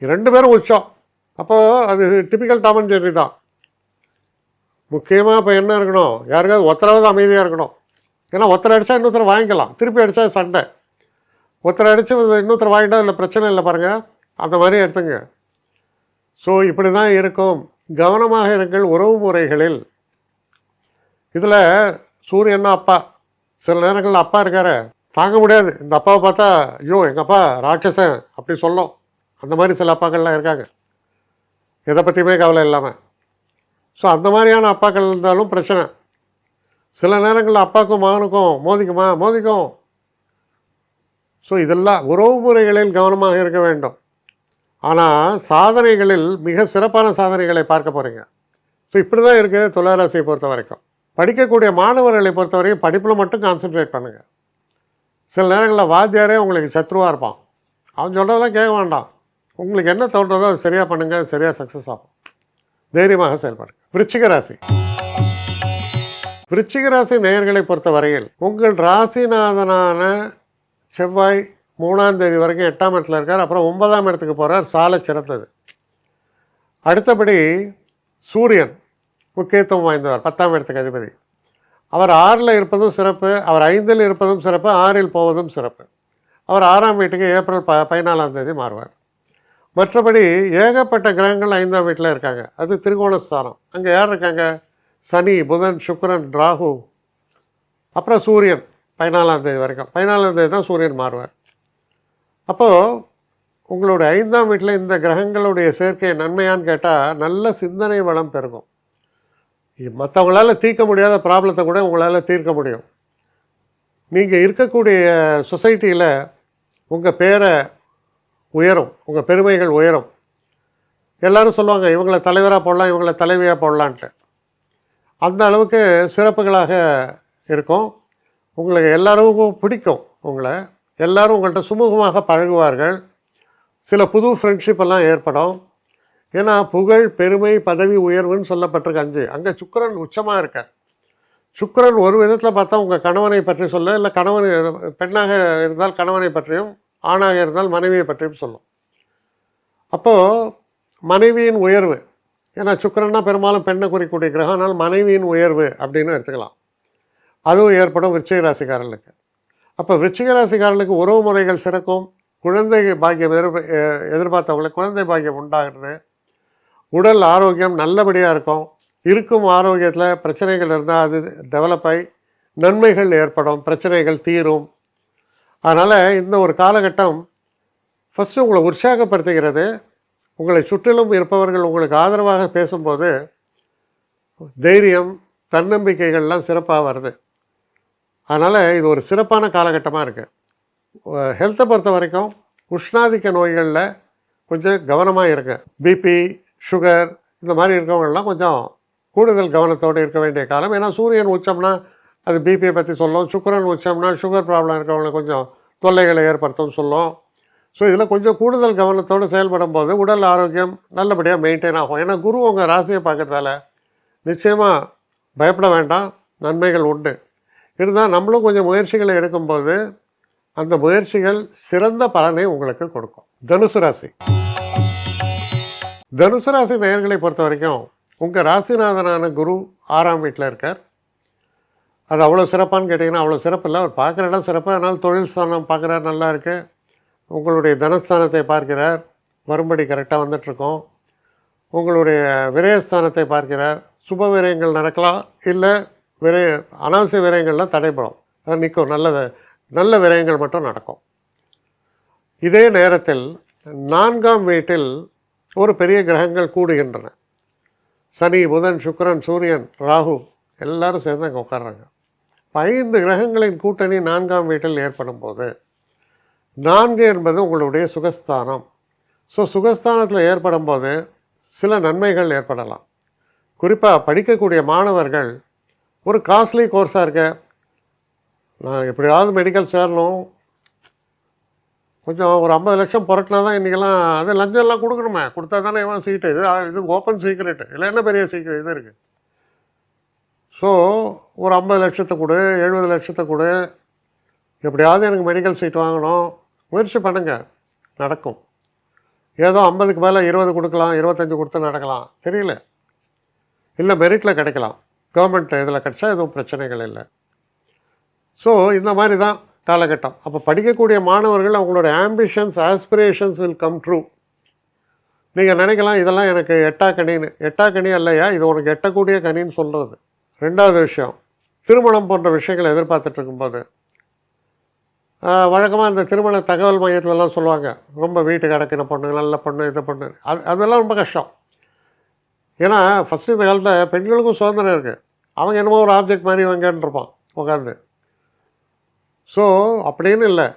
2 பேரும் உச்சம். அப்போது அது டிப்பிக்கல் டாம் அண்ட் ஜெர்ரி தான். முக்கியமாக இப்போ என்ன இருக்கணும், யாருக்காவது ஒருத்தராவது அமைதியாக இருக்கணும். ஏன்னா ஒருத்தர் அடித்தா இன்னொருத்தர் வாங்கிக்கலாம், திருப்பி அடித்தா சண்டை. ஒருத்தர் அடித்து இன்னொருத்தர் வாங்கிட்டா அதில் பிரச்சனை இல்லை பாருங்கள், அந்த மாதிரி எடுத்துங்க. ஸோ இப்படி தான் இருக்கும். கவனமாக இருங்கள் உறவு முறைகளில். இதில் சூரியன்னா அப்பா, சில நேரங்களில் அப்பா இருக்கார், தாங்க முடியாது இந்த அப்பாவை பார்த்தா, ஐயோ எங்கள் அப்பா ராட்சசன் அப்படி சொல்லும். அந்த மாதிரி சில அப்பாக்கள்லாம் இருக்காங்க, எதை பற்றியுமே கவலை இல்லாமல். ஸோ அந்த மாதிரியான அப்பாக்கள் இருந்தாலும் பிரச்சனை. சில நேரங்களில் அப்பாவுக்கும் மகனுக்கும் மோதிக்கும். ஸோ இதெல்லாம் உறவு முறைகளில் கவனமாக இருக்க வேண்டும். ஆனால் சாதனைகளில் மிக சிறப்பான சாதனைகளை பார்க்க போகிறீங்க. ஸோ இப்படி தான் இருக்குது துளாராசியை பொறுத்த வரைக்கும். படிக்கக்கூடிய மாணவர்களை பொறுத்த வரைக்கும் படிப்பில் மட்டும் கான்சென்ட்ரேட் பண்ணுங்கள். சில நேரங்களில் வாத்தியாரே உங்களுக்கு சத்ருவாக இருப்பான், அவன் சொல்கிறதெல்லாம் கேட்க வேண்டாம். உங்களுக்கு என்ன தோன்றதோ அது சரியாக பண்ணுங்கள், அது சரியாக சக்ஸஸ் ஆகும். தைரியமாக செயல்படுங்க. விருச்சிக ராசி. விருச்சிக ராசி நேயர்களை பொறுத்த வரையில் உங்கள் ராசிநாதனான செவ்வாய் 3ஆம் தேதி வரைக்கும் 8ஆம் இடத்துல இருக்கார். அப்புறம் 9ஆம் இடத்துக்கு போகிறார், சாலை சிறந்தது. அடுத்தபடி சூரியன் முக்கியத்துவம் வாய்ந்தவர், 10ஆம் இடத்துக்கு அதிபதி. அவர் 6ல் இருப்பதும் சிறப்பு, அவர் 5ல் இருப்பதும் சிறப்பு, 6ல் போவதும் சிறப்பு. அவர் 6ஆம் வீட்டுக்கு ஏப்ரல் 14ஆம் தேதி மாறுவார். மற்றபடி ஏகப்பட்ட கிரகங்கள் 5ஆம் வீட்டில் இருக்காங்க. அது திரிகோணஸ்தானம். அங்கே யார் இருக்காங்க? சனி, புதன், சுக்கிரன், ராகு, அப்புறம் சூரியன் 14ஆம் தேதி வரைக்கும். 14ஆம் தேதி தான் சூரியன் மாறுவார். அப்போது உங்களுடைய 5ஆம் வீட்டில் இந்த கிரகங்களுடைய சேர்க்கை நன்மையான்னு கேட்டால் நல்ல சிந்தனை வளம் பெருகும். மற்றவங்களால் தீர்க்க முடியாத ப்ராப்ளத்தை கூட உங்களால் தீர்க்க முடியும். நீங்கள் இருக்கக்கூடிய சொசைட்டியில் உங்கள் பேரை உயரும், உங்கள் பெருமைகள் உயரும். எல்லோரும் சொல்லுவாங்க இவங்களை தலைவராக போடலாம், இவங்களை தலைவியாக போடலான்ட்டு. அந்த அளவுக்கு சிறப்புகளாக இருக்கும். உங்களுக்கு எல்லாருக்கும் பிடிக்கும், உங்களை எல்லோரும் உங்கள்கிட்ட சுமூகமாக பழகுவார்கள். சில புது ஃப்ரெண்ட்ஷிப்பெல்லாம் ஏற்படும். ஏன்னா புகழ், பெருமை, பதவி உயர்வுன்னு சொல்லப்பட்டிருக்கு 5. அங்கே சுக்கிரன் உச்சமாக இருக்கார். சுக்கிரன் ஒரு விதத்தில் பார்த்தா உங்கள் கணவனை பற்றி சொல்ல, இல்லை கணவன் பெண்ணாக இருந்தால் கணவனை பற்றியும், ஆணாக இருந்தால் மனைவியை பற்றியும் சொல்லும். அப்போது மனைவியின் உயர்வு, ஏன்னா சுக்கிரன்னா பெரும்பாலும் பெண்ணை குறிக்கக்கூடிய கிரகம், ஆனால் மனைவியின் உயர்வு அப்படின்னு எடுத்துக்கலாம். அதுவும் ஏற்படும் விருச்சிக ராசிக்காரர்களுக்கு. அப்போ விருச்சிக ராசிக்காரர்களுக்கு உறவு முறைகள் சிறக்கும். குழந்தை பாக்கியம் எதிர்பார்த்தவங்களுக்கு குழந்தை பாக்கியம் உண்டாகிறது. உடல் ஆரோக்கியம் நல்லபடியாக இருக்கும். ஆரோக்கியத்தில் பிரச்சனைகள் இருந்தால் அது டெவலப் ஆகி நன்மைகள் ஏற்படும், பிரச்சனைகள் தீரும். அதனால் இந்த ஒரு காலகட்டம் ஃபஸ்ட்டு உங்களை உற்சாகப்படுத்துகிறது. உங்களை சுற்றிலும் இருப்பவர்கள் உங்களுக்கு ஆதரவாக பேசும்போது தைரியம், தன்னம்பிக்கைகள்லாம் சிறப்பாக வருது. அதனால் இது ஒரு சிறப்பான காலகட்டமாக இருக்குது. ஹெல்த்தை பொறுத்த வரைக்கும் உஷ்ணாதிக்க நோய்களில் கொஞ்சம் கவனமாக இருங்க. பிபி, சுகர் இந்த மாதிரி இருக்கவங்களாம் கொஞ்சம் கூடுதல் கவனத்தோடு இருக்க வேண்டிய காலம். ஏன்னா சூரியன் உச்சம்னா அது பிபியை பற்றி சொல்லும், சுக்கிரன் உச்சம்னா சுகர் ப்ராப்ளம் இருக்கவங்களை கொஞ்சம் தொல்லைகளை ஏற்படுத்தும்னு சொல்லும். ஸோ இதில் கொஞ்சம் கூடுதல் கவனத்தோடு செயல்படும் போது உடல் ஆரோக்கியம் நல்லபடியாக மெயின்டைன் ஆகும். ஏன்னா குரு உங்கள் ராசியை பார்க்குறதால நிச்சயமாக பயப்பட வேண்டாம், நன்மைகள் உண்டு. இருந்தால் நம்மளும் கொஞ்சம் முயற்சிகளை எடுக்கும்போது அந்த முயற்சிகள் சிறந்த பலனை உங்களுக்கு கொடுக்கும். தனுசு ராசி. தனுசு ராசி நேயர்களை பொறுத்த வரைக்கும் உங்கள் ராசிநாதனான குரு 6ஆம் வீட்டில் இருக்கார். அது அவ்வளோ சிறப்பான்னு கேட்டிங்கன்னா அவ்வளோ சிறப்பு இல்லை. அவர் பார்க்குற இடம் சிறப்பு. அதனால் தொழில் ஸ்தானம் பார்க்குறார், நல்லா இருக்குது. உங்களுடைய தனஸ்தானத்தை பார்க்கிறார், வரும்படி கரெக்டாக வந்துட்டுருக்கோம். உங்களுடைய விரயஸ்தானத்தை பார்க்கிறார். சுப விரயங்கள் நடக்கலாம், இல்லை அனாவசிய விரயங்கள்லாம் தடைப்படும், அது நிற்கும். நல்ல விரயங்கள் மட்டும் நடக்கும். இதே நேரத்தில் 4ஆம் வீட்டில் ஒரு பெரிய கிரகங்கள் கூடுகின்றன. சனி, புதன், சுக்கிரன், சூரியன், ராகு எல்லாரும் சேர்ந்து அங்கே உட்கார்றாங்க. 5 கிரகங்களின் கூட்டணி 4ஆம் வீட்டில் ஏற்படும் போது 4 என்பது உங்களுடைய சுகஸ்தானம். ஸோ சுகஸ்தானத்தில் ஏற்படும் போது சில நன்மைகள் ஏற்படலாம். குறிப்பாக படிக்கக்கூடிய மாணவர்கள் ஒரு காஸ்ட்லி கோர்ஸாக இருக்க, நான் எப்படியாவது மெடிக்கல் சேரணும், கொஞ்சம் ஒரு 50 லட்சம் புரட்டினா தான் இன்றைக்கெல்லாம் அது லஞ்சம்லாம் கொடுக்கணுமே, கொடுத்தா தானே இவன் சீட்டு, இது ஓப்பன் சீக்ரெட்டு, இல்லை என்ன பெரிய சீக்ரெட் இது இருக்குது. ஸோ ஒரு 50 லட்சத்தை கொடு, 70 லட்சத்தை கொடு, எப்படியாவது எனக்கு மெடிக்கல் சீட் வாங்கணும், முயற்சி பண்ணுங்கள், நடக்கும். ஏதோ 50க்கு மேலே 20 கொடுக்கலாம், 25 கொடுத்து நடக்கலாம், தெரியல. இல்லை மெரிட்டில் கிடைக்கலாம், கவர்மெண்ட் இதில் கிடைச்சா எதுவும் பிரச்சனைகள் இல்லை. ஸோ இந்த மாதிரி தான் காலகட்டம். அப்போ படிக்கக்கூடிய மாணவர்கள் அவங்களோட ambitions, aspirations will come true. நீங்கள் நினைக்கலாம் இதெல்லாம் எனக்கு எட்டாக்கணின்னு. எட்டாக்கணி இல்லையா, இது உனக்கு எட்டக்கூடிய கனின்னு சொல்கிறது. 2வது விஷயம், திருமணம் போன்ற விஷயங்களை எதிர்பார்த்துட்டு இருக்கும்போது வழக்கமாக இந்த திருமண தகவல் மையத்துலலாம் சொல்லுவாங்க, ரொம்ப வீட்டுக்கு அடக்கின பொண்ணு, நல்ல பொண்ணு, இதை பொண்ணு, அதெல்லாம் ரொம்ப கஷ்டம். ஏன்னா ஃபஸ்ட்டு இந்த காலத்தில் பெண்களுக்கும் சுதந்திரம் இருக்குது. அவங்க என்னமோ ஒரு ஆப்ஜெக்ட் மாதிரி வாங்கன்றிருப்பான் உட்காந்து. ஸோ அப்படின்னு இல்லை,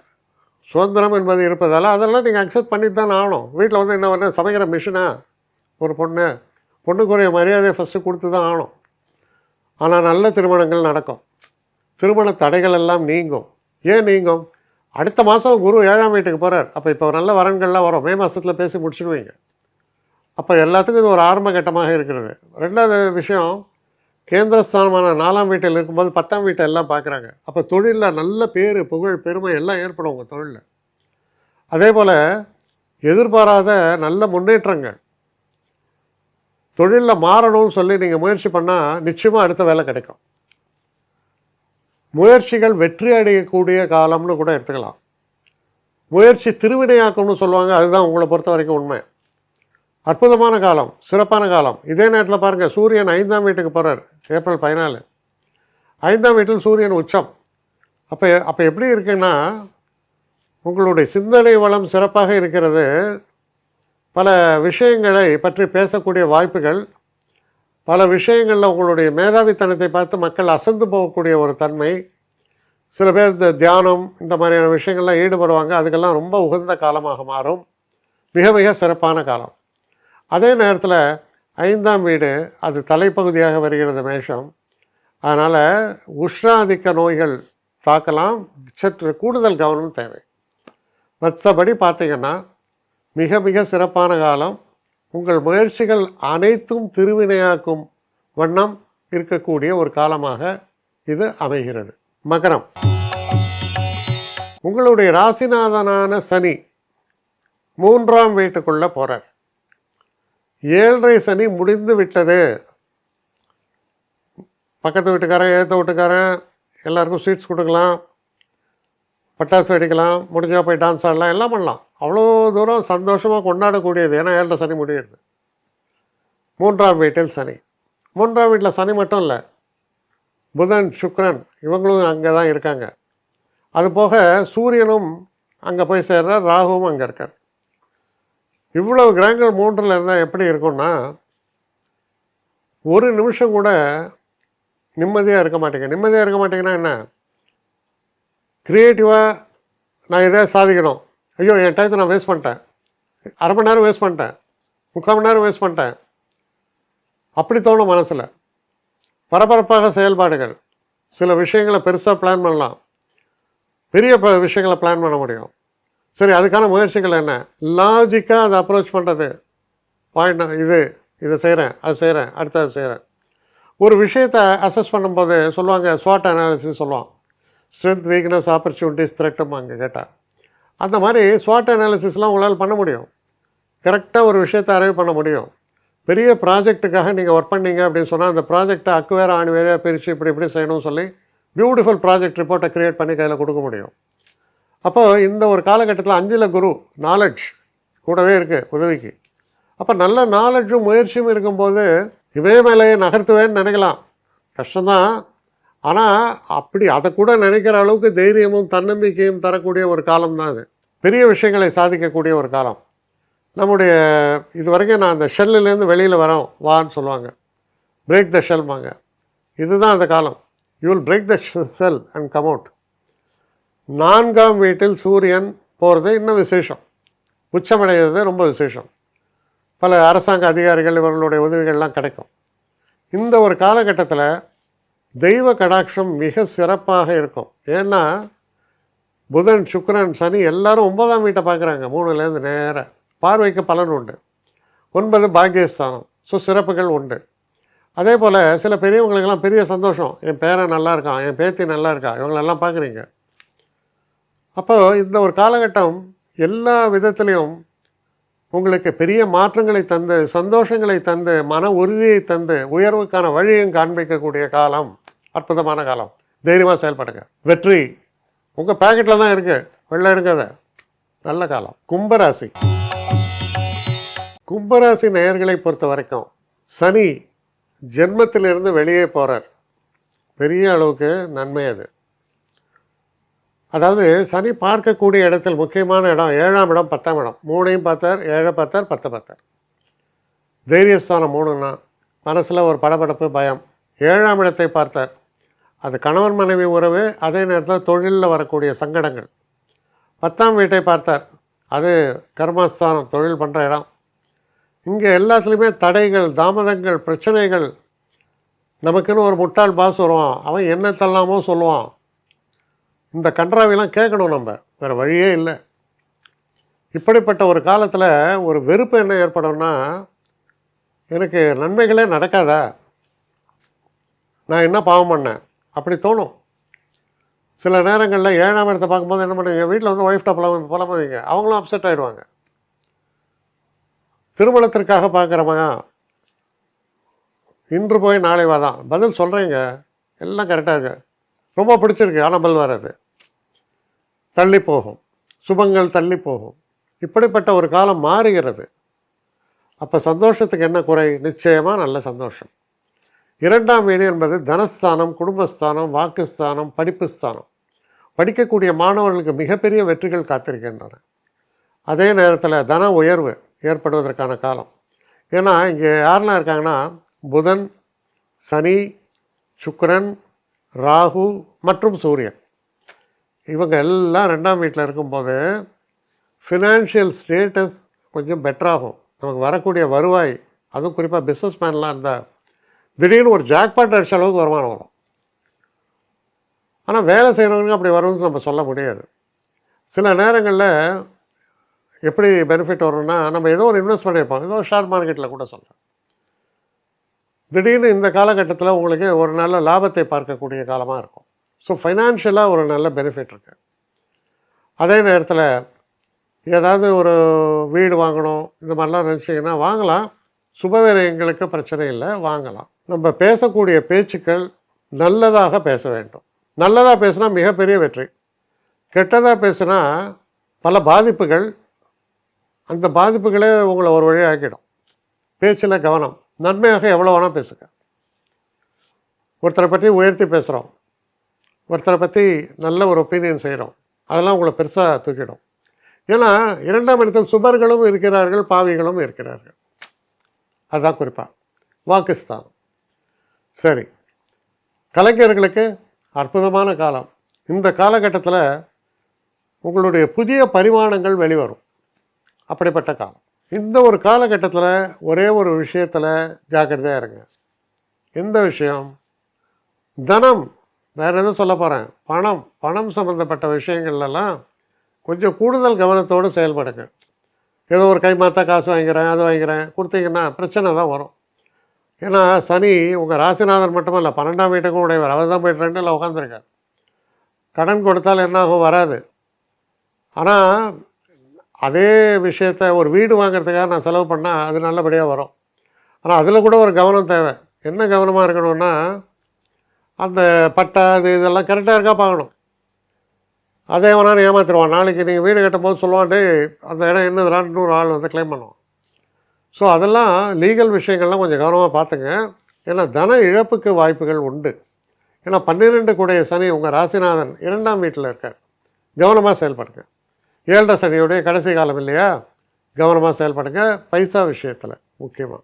சுதந்திரம் என்பது இருப்பதால் அதெல்லாம் நீங்கள் அக்செப்ட் பண்ணிட்டு தான் ஆகணும். வீட்டில் வந்து என்ன பண்ண, சமைக்கிற மிஷினா ஒரு பொண்ணுக்குரிய மரியாதையை ஃபஸ்ட்டு கொடுத்து தான் ஆகணும். ஆனால் நல்ல திருமணங்கள் நடக்கும், திருமண தடைகள் எல்லாம் நீங்கும். ஏன் நீங்கும்? அடுத்த மாதம் குரு 7ஆம் வீட்டுக்கு போகிறார். அப்போ இப்போ நல்ல வரன்கள்லாம் வரும், மே மாதத்தில் பேசி முடிச்சுடுவீங்க. அப்போ எல்லாத்துக்கும் இது ஒரு ஆரம்ப கட்டமாக இருக்கிறது. 2வது விஷயம், கேந்திரஸ்தானமான 4ஆம் வீட்டில் இருக்கும்போது 10ஆம் வீட்டை எல்லாம் பார்க்குறாங்க. அப்போ தொழிலில் நல்ல பேர், புகழ், பெருமை எல்லாம் ஏற்படும் உங்கள் தொழிலில். அதே போல் எதிர்பாராத நல்ல முன்னேற்றங்கள், தொழிலில் மாறணும்னு சொல்லி நீங்கள் முயற்சி பண்ணால் நிச்சயமாக அடுத்த வேலை கிடைக்கும். முயற்சிகள் வெற்றி அடையக்கூடிய காலம்னு கூட எடுத்துக்கலாம். முயற்சி திருவினையாக்கும்னு சொல்லுவாங்க, அதுதான் உங்களை பொறுத்த வரைக்கும் உண்மை. அற்புதமான காலம், சிறப்பான காலம். இதே நேரத்தில் பாருங்கள், சூரியன் 5ஆம் வீட்டுக்கு போகிறார் ஏப்ரல் 14. 5ஆம் வீட்டில் சூரியன் உச்சம். அப்போ எப்படி இருக்குன்னா, உங்களுடைய சிந்தனை வளம் சிறப்பாக இருக்கிறது. பல விஷயங்களை பற்றி பேசக்கூடிய வாய்ப்புகள், பல விஷயங்களில் உங்களுடைய மேதாவித்தனத்தை பார்த்து மக்கள் அசந்து போகக்கூடிய ஒரு தன்மை. சில பேர் இந்த தியானம் இந்த மாதிரியான விஷயங்கள்லாம் ஈடுபடுவாங்க, அதுக்கெல்லாம் ரொம்ப உகந்த காலமாக மாறும். மிக மிக சிறப்பான காலம். அதே நேரத்தில் 5ஆம் வீடு அது தலைப்பகுதியாக வருகிறது, மேஷம். அதனால் உஷ்ணாதிக்க நோய்கள் தாக்கலாம், சற்று கூடுதல் கவனம் தேவை. மற்றபடி பார்த்திங்கன்னா மிக மிக சிறப்பான காலம். உங்கள் முயற்சிகள் அனைத்தும் திருவினையாக்கும் வண்ணம் இருக்கக்கூடிய ஒரு காலமாக இது அமைகிறது. மகரம். உங்களுடைய ராசிநாதனான சனி 3ஆம் வீட்டுக்குள்ளே போகிறார். 7.5 சனி முடிந்து விட்டது. பக்கத்து வீட்டுக்காரன், ஏற்ற வீட்டுக்காரன் எல்லாருக்கும் ஸ்வீட்ஸ் கொடுக்கலாம், பட்டாசு வெடிக்கலாம், முடிஞ்சால் போய் டான்ஸ் ஆடலாம், எல்லாம் பண்ணலாம். அவ்வளோ தூரம் சந்தோஷமாக கொண்டாடக்கூடியது. ஏன்னா 7.5 சனி முடியுது. 3ஆம் வீட்டில் சனி. 3ஆம் வீட்டில் சனி மட்டும் இல்லை, புதன், சுக்கிரன் இவங்களும் அங்கே தான் இருக்காங்க. அதுபோக சூரியனும் அங்கே போய் சேர்றார், ராகுவும் அங்கே இருக்கார். இவ்வளவு கிரகங்கள் 3ல் இருந்தால் எப்படி இருக்கும்னா, ஒரு நிமிஷம் கூட நிம்மதியாக இருக்க மாட்டேங்க. நிம்மதியாக இருக்க மாட்டேங்கன்னா என்ன, க்ரியேட்டிவாக நான் எதாவது சாதிக்கணும், ஐயோ என் டயத்தை நான் வேஸ்ட் பண்ணிட்டேன், அரை மணி நேரம் வேஸ்ட் பண்ணிட்டேன், 3/4 மணி நேரம் வேஸ்ட் பண்ணிட்டேன், அப்படி தோணும் மனசில். பரபரப்பாக செயல்பாடுகள், சில விஷயங்களை பெருசாக பிளான் பண்ணலாம், பெரிய விஷயங்களை பிளான் பண்ண முடியும். சரி, அதுக்கான முயற்சிகள் என்ன, லாஜிக்காக அதை அப்ரோச் பண்ணுறது. பாயிண்ட் இதை செய்கிறேன், அது செய்கிறேன், அடுத்து அது செய்கிறேன். ஒரு விஷயத்தை அசஸ் பண்ணும்போது சொல்லுவாங்க, ஸ்வாட் அனாலிசிஸ் சொல்லுவான், ஸ்ட்ரென்த், வீக்னஸ், ஆப்பர்ச்சுனிட்டிஸ், த்ரெட்டும் அங்கே கேட்டால். அந்த மாதிரி ஸ்வாட் அனாலிசிஸ்லாம் உங்களால் பண்ண முடியும். கரெக்டாக ஒரு விஷயத்தை அரைவ் பண்ண முடியும். பெரிய ப்ராஜெக்ட்டுக்காக நீங்கள் ஒர்க் பண்ணீங்க அப்படின்னு சொன்னால், அந்த ப்ராஜெக்டை அக்கு வேறு ஆணி வேறையாக பிரித்து இப்படி செய்யணும்னு சொல்லி பியூட்டிஃபுல் ப்ராஜெக்ட் ரிப்போர்ட்டை க்ரியேட் பண்ணி கையில் கொடுக்க முடியும். அப்போது இந்த ஒரு காலகட்டத்தில் 5ல் குரு நாலெட்ஜ் கூடவே இருக்குது உதவிக்கு. அப்போ நல்ல நாலெட்ஜும் முயற்சியும் இருக்கும்போது இமயமலையை நகர்த்துவேன்னு நினைக்கலாம், கஷ்டம்தான். ஆனால் அப்படி அதை கூட நினைக்கிற அளவுக்கு தைரியமும் தன்னம்பிக்கையும் தரக்கூடிய ஒரு காலம் தான் அது. பெரிய விஷயங்களை சாதிக்கக்கூடிய ஒரு காலம். நம்முடைய இது வரைக்கும் நான் அந்த ஷெல்லுலேருந்து வெளியில் வான்னு சொல்லுவாங்க, பிரேக் த ஷெல்வாங்க. இதுதான் அந்த காலம். You will break the shell and come out. 4ஆம் வீட்டில் சூரியன் போகிறது இன்னும் விசேஷம், உச்சமடைகிறது ரொம்ப விசேஷம். பல அரசாங்க அதிகாரிகள் இவர்களுடைய உதவிகள்லாம் கிடைக்கும். இந்த ஒரு காலகட்டத்தில் தெய்வ கடாட்சம் மிக சிறப்பாக இருக்கும். ஏன்னா புதன், சுக்கிரன், சனி எல்லாரும் 9ஆம் வீட்டை பார்க்குறாங்க. 3லேருந்து நேராக பார்வைக்கு பலன் உண்டு. 9 பாக்கியஸ்தானம், ஸோ சிறப்புகள் உண்டு. அதே போல் சில பெரியவங்களுக்கெல்லாம் பெரிய சந்தோஷம், என் பேரன் நல்லா இருக்கான், என் பேத்தி நல்லா இருக்கா, இவங்களெல்லாம் பார்க்குறீங்க. அப்போது இந்த ஒரு காலகட்டம் எல்லா விதத்துலேயும் உங்களுக்கு பெரிய மாற்றங்களை தந்து, சந்தோஷங்களை தந்து, மன உறுதியை தந்து, உயர்வுக்கான வழியும் காண்பிக்கக்கூடிய காலம். அற்புதமான காலம். தைரியமாக செயல்படுங்க. வெற்றி உங்கள் பேக்கெட்டில் தான் இருக்குது, வெளில எடுக்காத. நல்ல காலம். கும்பராசி. கும்பராசி நேயர்களை பொறுத்த வரைக்கும் சனி ஜென்மத்திலிருந்து வெளியே போகிறார். பெரிய அளவுக்கு நன்மை அது. அதாவது சனி பார்க்கக்கூடிய இடத்தில் முக்கியமான இடம் 7ஆம் இடம், 10ஆம் இடம். 3ஐயும் பார்த்தார், 7 பார்த்தார், 10 பார்த்தார். தைரியஸ்தானம் 3ன்னா மனசில் ஒரு படபடப்பு, பயம். 7ஆம் இடத்தை பார்த்தார், அது கணவன் மனைவி உறவு, அதே நேரத்தில் தொழிலில் வரக்கூடிய சங்கடங்கள். 10ஆம் வீட்டை பார்த்தார், அது கர்மஸ்தானம், தொழில் பண்ணுற இடம். இங்கே எல்லாத்துலேயுமே தடைகள், தாமதங்கள், பிரச்சனைகள். நமக்குன்னு ஒரு முட்டாள் பாஸ் வருவான், அவன் என்னத்தெல்லாமோ சொல்லுவான். இந்த கன்றாவிலாம் கேட்கணும், நம்ம வேறு வழியே இல்லை. இப்படிப்பட்ட ஒரு காலத்தில் ஒரு வெறுப்பு என்ன ஏற்படும்னா, எனக்கு நன்மைகளே நடக்காதா, நான் என்ன பாவம் பண்ணேன், அப்படி தோணும். சில நேரங்களில் 7ஆம் இடத்தை பார்க்கும்போது என்ன பண்ணுவீங்க, வீட்டில் வந்து ஒய்ஃப்ட்ட புலம்புவீங்க, அவங்களும் அப்செட் ஆகிடுவாங்க. திருமணத்திற்காக பார்க்குறவங்க இன்று போய் நாளை வாதான், பதில் சொல்கிறீங்க, எல்லாம் கரெக்டாக இருக்கு, ரொம்ப பிடிச்சிருக்கு, ஆனால் பதில் வராது, தள்ளி போகும், சுபங்கள் தள்ளி போகும். இப்படிப்பட்ட ஒரு காலம் மாறுகிறது. அப்போ சந்தோஷத்துக்கு என்ன குறை, நிச்சயமாக நல்ல சந்தோஷம். 2ஆம் வீடு என்பது தனஸ்தானம், குடும்பஸ்தானம், வாக்குஸ்தானம், படிப்பு ஸ்தானம். படிக்கக்கூடிய மாணவர்களுக்கு மிகப்பெரிய வெற்றிகள் காத்திருக்கின்றன. அதே நேரத்தில் தன உயர்வு ஏற்படுவதற்கான காலம். ஏன்னா இங்கே யாரெல்லாம் இருக்காங்கன்னா, புதன், சனி, சுக்கிரன், ராகு மற்றும் சூரியன், இவங்க எல்லாம் 2ஆம் வீட்டில் இருக்கும்போது ஃபினான்ஷியல் ஸ்டேட்டஸ் கொஞ்சம் பெட்டராகும். நமக்கு வரக்கூடிய வருவாய், அதுவும் குறிப்பாக பிஸ்னஸ் மேன்லாம் இருந்தால் திடீர்னு ஒரு ஜாக்பாட் அடிச்ச அளவுக்கு வருமானம் வரும். ஆனால் வேலை செய்கிறவங்களுக்கு அப்படி வரும்னு நம்ம சொல்ல முடியாது. சில நேரங்களில் எப்படி பெனிஃபிட் வரும்னா, நம்ம ஏதோ ஒரு இன்வெஸ்ட் பண்ணியிருப்போம், ஏதோ ஷேர் மார்க்கெட்டில் கூட சொல்கிறேன், திடீர்னு இந்த காலகட்டத்தில் உங்களுக்கு ஒரு நல்ல லாபத்தை பார்க்கக்கூடிய காலமாக இருக்கும். ஸோ ஃபைனான்ஷியலாக ஒரு நல்ல பெனிஃபிட் இருக்குது. அதே நேரத்தில் ஏதாவது ஒரு வீடு வாங்கணும், இந்த மாதிரிலாம் நினச்சிங்கன்னா வாங்கலாம், சுபவிரயங்களுக்கு பிரச்சனை இல்லை, வாங்கலாம். நம்ம பேசக்கூடிய பேச்சுக்கள் நல்லதாக பேச வேண்டும். நல்லதாக பேசுனா மிகப்பெரிய வெற்றி. கெட்டதாக பேசுனா பல பாதிப்புகள், அந்த பாதிப்புகளே உங்களை ஒரு வழி ஆக்கிடும். பேச்சில் கவனம். நன்மையாக எவ்வளோ வேணால் பேசுங்க. ஒருத்தரை பற்றி உயர்த்தி பேசுகிறோம், ஒருத்தரை பற்றி நல்ல ஒரு ஒப்பீனியன் செய்கிறோம், அதெல்லாம் உங்களை பெருசாக தூக்கிடும். ஏன்னா 2ஆம் இடத்தில் சுபர்களும் இருக்கிறார்கள், பாவிகளும் இருக்கிறார்கள். அதுதான் குறிப்பாக வாக்குஸ்தானம். சரி, கலைஞர்களுக்கு அற்புதமான காலம். இந்த காலகட்டத்தில் உங்களுடைய புதிய பரிமாணங்கள் வெளிவரும். அப்படிப்பட்ட காலம். இந்த ஒரு காலகட்டத்தில் ஒரே ஒரு விஷயத்தில் ஜாக்கிரதையாக இருங்க. எந்த விஷயம்? தனம். வேறு எதுவும் சொல்ல போகிறேன், பணம் சம்மந்தப்பட்ட விஷயங்கள்லாம் கொஞ்சம் கூடுதல் கவனத்தோடு செயல்படுங்க. ஏதோ ஒரு கைமாத்தா காசு வாங்கிக்கிறேன், அது வாங்கிக்கிறேன் கொடுத்தீங்கன்னா பிரச்சனை தான் வரும். ஏன்னா சனி உங்கள் ராசிநாதன் மட்டுமல்ல, 12ஆம் வீட்டுக்கும் உடையவர். அவர் தான் போய்ட்டு 2ல் உட்காந்துருக்கார். கடன் கொடுத்தால் என்ன ஆகும்? வராது. ஆனால் அதே விஷயத்தை ஒரு வீடு வாங்கிறதுக்காக நான் செலவு பண்ணால் அது நல்லபடியாக வரும். ஆனால் அதில் கூட ஒரு கவனம் தேவை. என்ன கவனமாக இருக்கணும்னா, அந்த பட்டா இதெல்லாம் கரெக்டாக இருக்கா பார்க்கணும். அதே வேணாலும் ஏமாத்திடுவான். நாளைக்கு நீங்கள் வீடு கட்டும் போது சொல்லுவான்டே அந்த இடம் என்னதுடான்னு இன்னொரு ஆள் வந்து கிளைம் பண்ணுவோம். ஸோ அதெல்லாம் லீகல் விஷயங்கள்லாம் கொஞ்சம் கவனமாக பார்த்துங்க. ஏன்னா தன இழப்புக்கு வாய்ப்புகள் உண்டு. ஏன்னா 12 கூடிய சனி உங்கள் ராசிநாதன் 2ஆம் வீட்டில் இருக்கார். கவனமாக செயல்படுங்க. 7 சனியுடைய கடைசி காலம் இல்லையா? கவனமாக செயல்படுங்க பைசா விஷயத்தில் முக்கியமாக.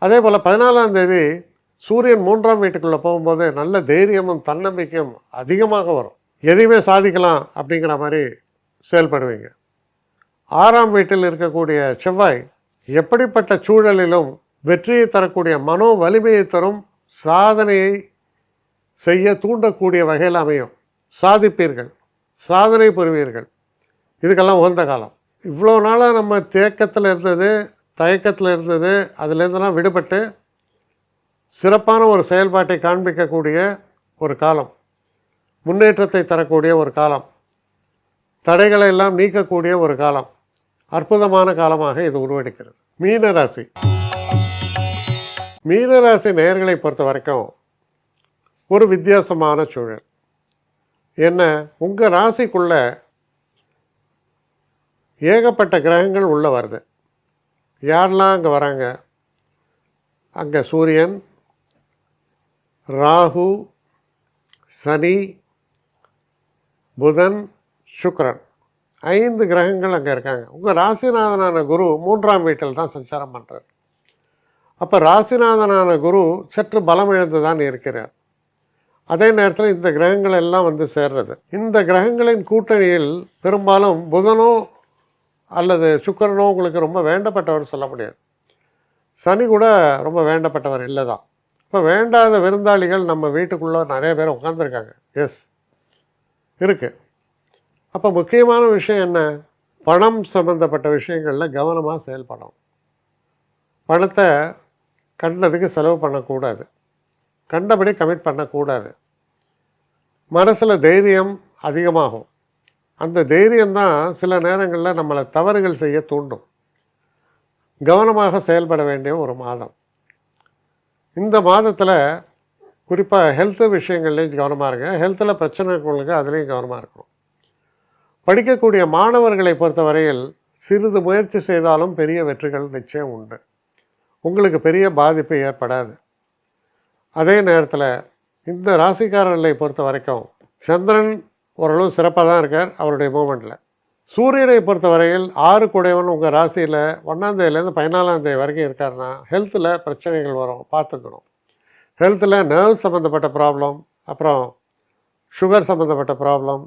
அதே போல் 14ஆம் தேதி சூரியன் 3ஆம் வீட்டுக்குள்ளே போகும்போது நல்ல தைரியமும் தன்னம்பிக்கையும் அதிகமாக வரும். எதையுமே சாதிக்கலாம் அப்படிங்கிற மாதிரி செயல்படுவீங்க. 6ஆம் வீட்டில் இருக்கக்கூடிய செவ்வாய் எப்படிப்பட்ட சூழலிலும் வெற்றியை தரக்கூடிய மனோ வலிமையை தரும், சாதனையை செய்ய தூண்டக்கூடிய வகையில் அமையும். சாதிப்பீர்கள், சாதனை புரிவீர்கள். இதுக்கெல்லாம் உகந்த காலம். இவ்வளோ நாளாக நம்ம தேக்கத்தில் இருந்தது, தயக்கத்தில் இருந்தது, அதுலேருந்துலாம் விடுபட்டு சிறப்பான ஒரு செயல்பாட்டை காண்பிக்கக்கூடிய ஒரு காலம், முன்னேற்றத்தை தரக்கூடிய ஒரு காலம், தடைகளை எல்லாம் நீக்கக்கூடிய ஒரு காலம், அற்புதமான காலமாக இது உருவெடுக்கிறது. மீனராசி. மீனராசி நேயர்களை பொறுத்த வரைக்கும் ஒரு வித்தியாசமான சூழல். என்ன, உங்கள் ராசிக்குள்ள ஏகப்பட்ட கிரகங்கள் உள்ளே வருது. யாரெல்லாம் அங்கே வராங்க? அங்கே சூரியன், ராகு, சனி, புதன், சுக்கிரன், 5 கிரகங்கள் அங்கே இருக்காங்க. உங்கள் ராசிநாதனான குரு 3ஆம் வீட்டில் தான் சஞ்சாரம் பண்ணுறார். அப்போ ராசிநாதனான குரு சற்று பலம் இழந்து தான் இருக்கிறார். அதே நேரத்தில் இந்த கிரகங்கள் எல்லாம் வந்து சேர்றது. இந்த கிரகங்களின் கூட்டணியில் பெரும்பாலும் புதனோ அல்லது சுக்கிரனோ உங்களுக்கு ரொம்ப வேண்டப்பட்டவர் சொல்ல முடியாது. சனி கூட ரொம்ப வேண்டப்பட்டவர் இல்லை தான். இப்போ வேண்டாத விருந்தாளிகள் நம்ம வீட்டுக்குள்ளே நிறைய பேர் உட்காந்துருக்காங்க. எஸ், இருக்குது. அப்போ முக்கியமான விஷயம் என்ன? பணம் சம்மந்தப்பட்ட விஷயங்களில் கவனமாக செயல்படணும். பணத்தை கண்டதுக்கு செலவு பண்ணக்கூடாது, கண்டபடி கமிட் பண்ணக்கூடாது. மனசில் தைரியம் அதிகமாகும். அந்த தைரியம்தான் சில நேரங்களில் நம்மளை தவறுகள் செய்ய தூண்டும். கவனமாக செயல்பட வேண்டிய ஒரு மாதம். இந்த மாதத்தில் குறிப்பாக ஹெல்த்து விஷயங்கள்லேயும் கவனமாக இருங்க. ஹெல்த்தில் பிரச்சனை இருக்கவங்களுக்கு அதுலேயும் கவனமாக இருக்கணும். படிக்கக்கூடிய மாணவர்களை பொறுத்தவரையில் சிறிது முயற்சி செய்தாலும் பெரிய வெற்றிகள் நிச்சயம் உண்டு. உங்களுக்கு பெரிய பாதிப்பு ஏற்படாது. அதே நேரத்தில் இந்த ராசிக்காரர்களை பொறுத்த வரைக்கும் சந்திரன் ஓரளவு சிறப்பாக தான் இருக்கார் அவருடைய மூமெண்ட்டில். சூரியனை பொறுத்தவரையில் 6 கூடையவன் உங்கள் ராசியில் 1ஆம் தேதியிலேருந்து 14ஆம் தேதி வரைக்கும் இருக்காருன்னா ஹெல்த்தில் பிரச்சனைகள் வரும், பார்த்துக்கணும். ஹெல்த்தில் நர்வ் சம்மந்தப்பட்ட ப்ராப்ளம், அப்புறம் சுகர் சம்மந்தப்பட்ட ப்ராப்ளம்,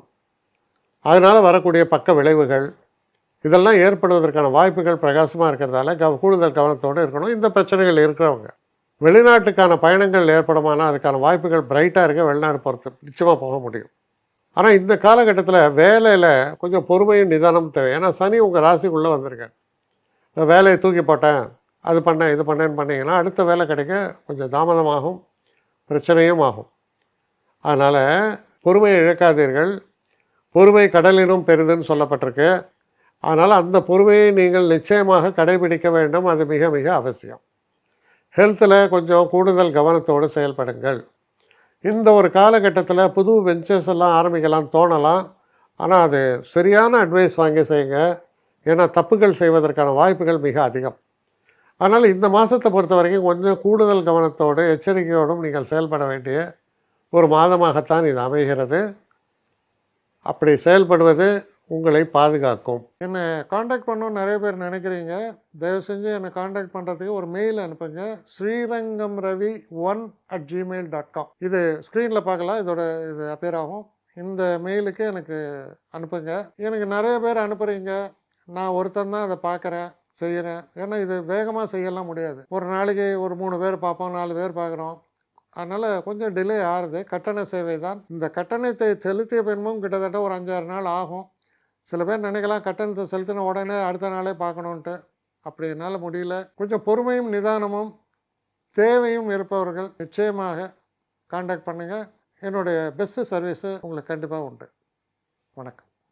அதனால் வரக்கூடிய பக்க விளைவுகள், இதெல்லாம் ஏற்படுவதற்கான வாய்ப்புகள் பிரகாசமாக இருக்கிறதால கூடுதல் கவனத்தோடு இருக்கணும். இந்த பிரச்சனைகள் இருக்கிறவங்க வெளிநாட்டுக்கான பயணங்கள் ஏற்படுமானால் அதுக்கான வாய்ப்புகள் பிரைட்டாக இருக்க வெளிநாடு பொறுத்து நிச்சயமாக போக முடியும். ஆனால் இந்த காலகட்டத்தில் வேலையில் கொஞ்சம் பொறுமையும் நிதானம் தேவை. ஏன்னா சனி உங்கள் ராசிக்குள்ளே வந்திருக்கார். வேலையை தூக்கி போட்டேன், அது பண்ணேன், இது பண்ணேன்னு பண்ணிங்கன்னா அடுத்த வேலை கிடைக்க கொஞ்சம் தாமதமாகும், பிரச்சனையும் ஆகும். அதனால் பொறுமையை இழக்காதீர்கள். பொறுமை கடலினும் பெரிதுன்னு சொல்லப்பட்டிருக்கு. அதனால் அந்த பொறுமையை நீங்கள் நிச்சயமாக கடைபிடிக்க வேண்டும். அது மிக மிக அவசியம். ஹெல்த்தில் கொஞ்சம் கூடுதல் கவனத்தோடு செயல்படுங்கள். இந்த ஒரு காலகட்டத்தில் புது வெஞ்சர்ஸ் எல்லாம் ஆரம்பிக்கலாம் தோணலாம். ஆனால் அது சரியான அட்வைஸ் வாங்கி செய்யுங்க. ஏன்னா தப்புகள் செய்வதற்கான வாய்ப்புகள் மிக அதிகம். அதனால் இந்த மாதத்தை பொறுத்த வரைக்கும் கொஞ்சம் கூடுதல் கவனத்தோடு எச்சரிக்கையோடும் நீங்கள் செயல்பட வேண்டிய ஒரு மாதமாகத்தான் இது அமைகிறது. அப்படி செயல்படுவது உங்களை பாதுகாக்கும். என்னை காண்டாக்ட் பண்ணணும்னு நிறைய பேர் நினைக்கிறீங்க. தயவு செஞ்சு என்னை காண்டாக்ட் பண்ணுறதுக்கு ஒரு மெயில் அனுப்புங்க. srirangamravi1@gmail.com. இது ஸ்க்ரீனில் பார்க்கலாம், இது அப்பியர் ஆகும். இந்த மெயிலுக்கு எனக்கு அனுப்புங்க. எனக்கு நிறைய பேர் அனுப்புகிறீங்க, நான் ஒருத்தன் தான் அதை பார்க்குறேன், செய்கிறேன். ஏன்னா இது வேகமாக செய்யலாம் முடியாது. ஒரு நாளைக்கு ஒரு 3 பேர் பார்ப்போம், 4 பேர் பார்க்குறோம். அதனால் கொஞ்சம் டிலே ஆகுது. கட்டண சேவை தான். இந்த கட்டணத்தை செலுத்திய பின்பும் கிட்டத்தட்ட ஒரு 5-6 நாள் ஆகும். சில பேர் நினைக்கலாம் கட்டணத்தை செலுத்தின உடனே அடுத்த நாளே பார்க்கணுன்ட்டு. அப்படி என்னால் முடியல. கொஞ்சம் பொறுமையும் நிதானமும் தேவையும் இருப்பவர்கள் நிச்சயமாக காண்டாக்ட் பண்ணுங்கள். என்னுடைய பெஸ்ட்டு சர்வீஸு உங்களுக்கு கண்டிப்பாக உண்டு. வணக்கம்.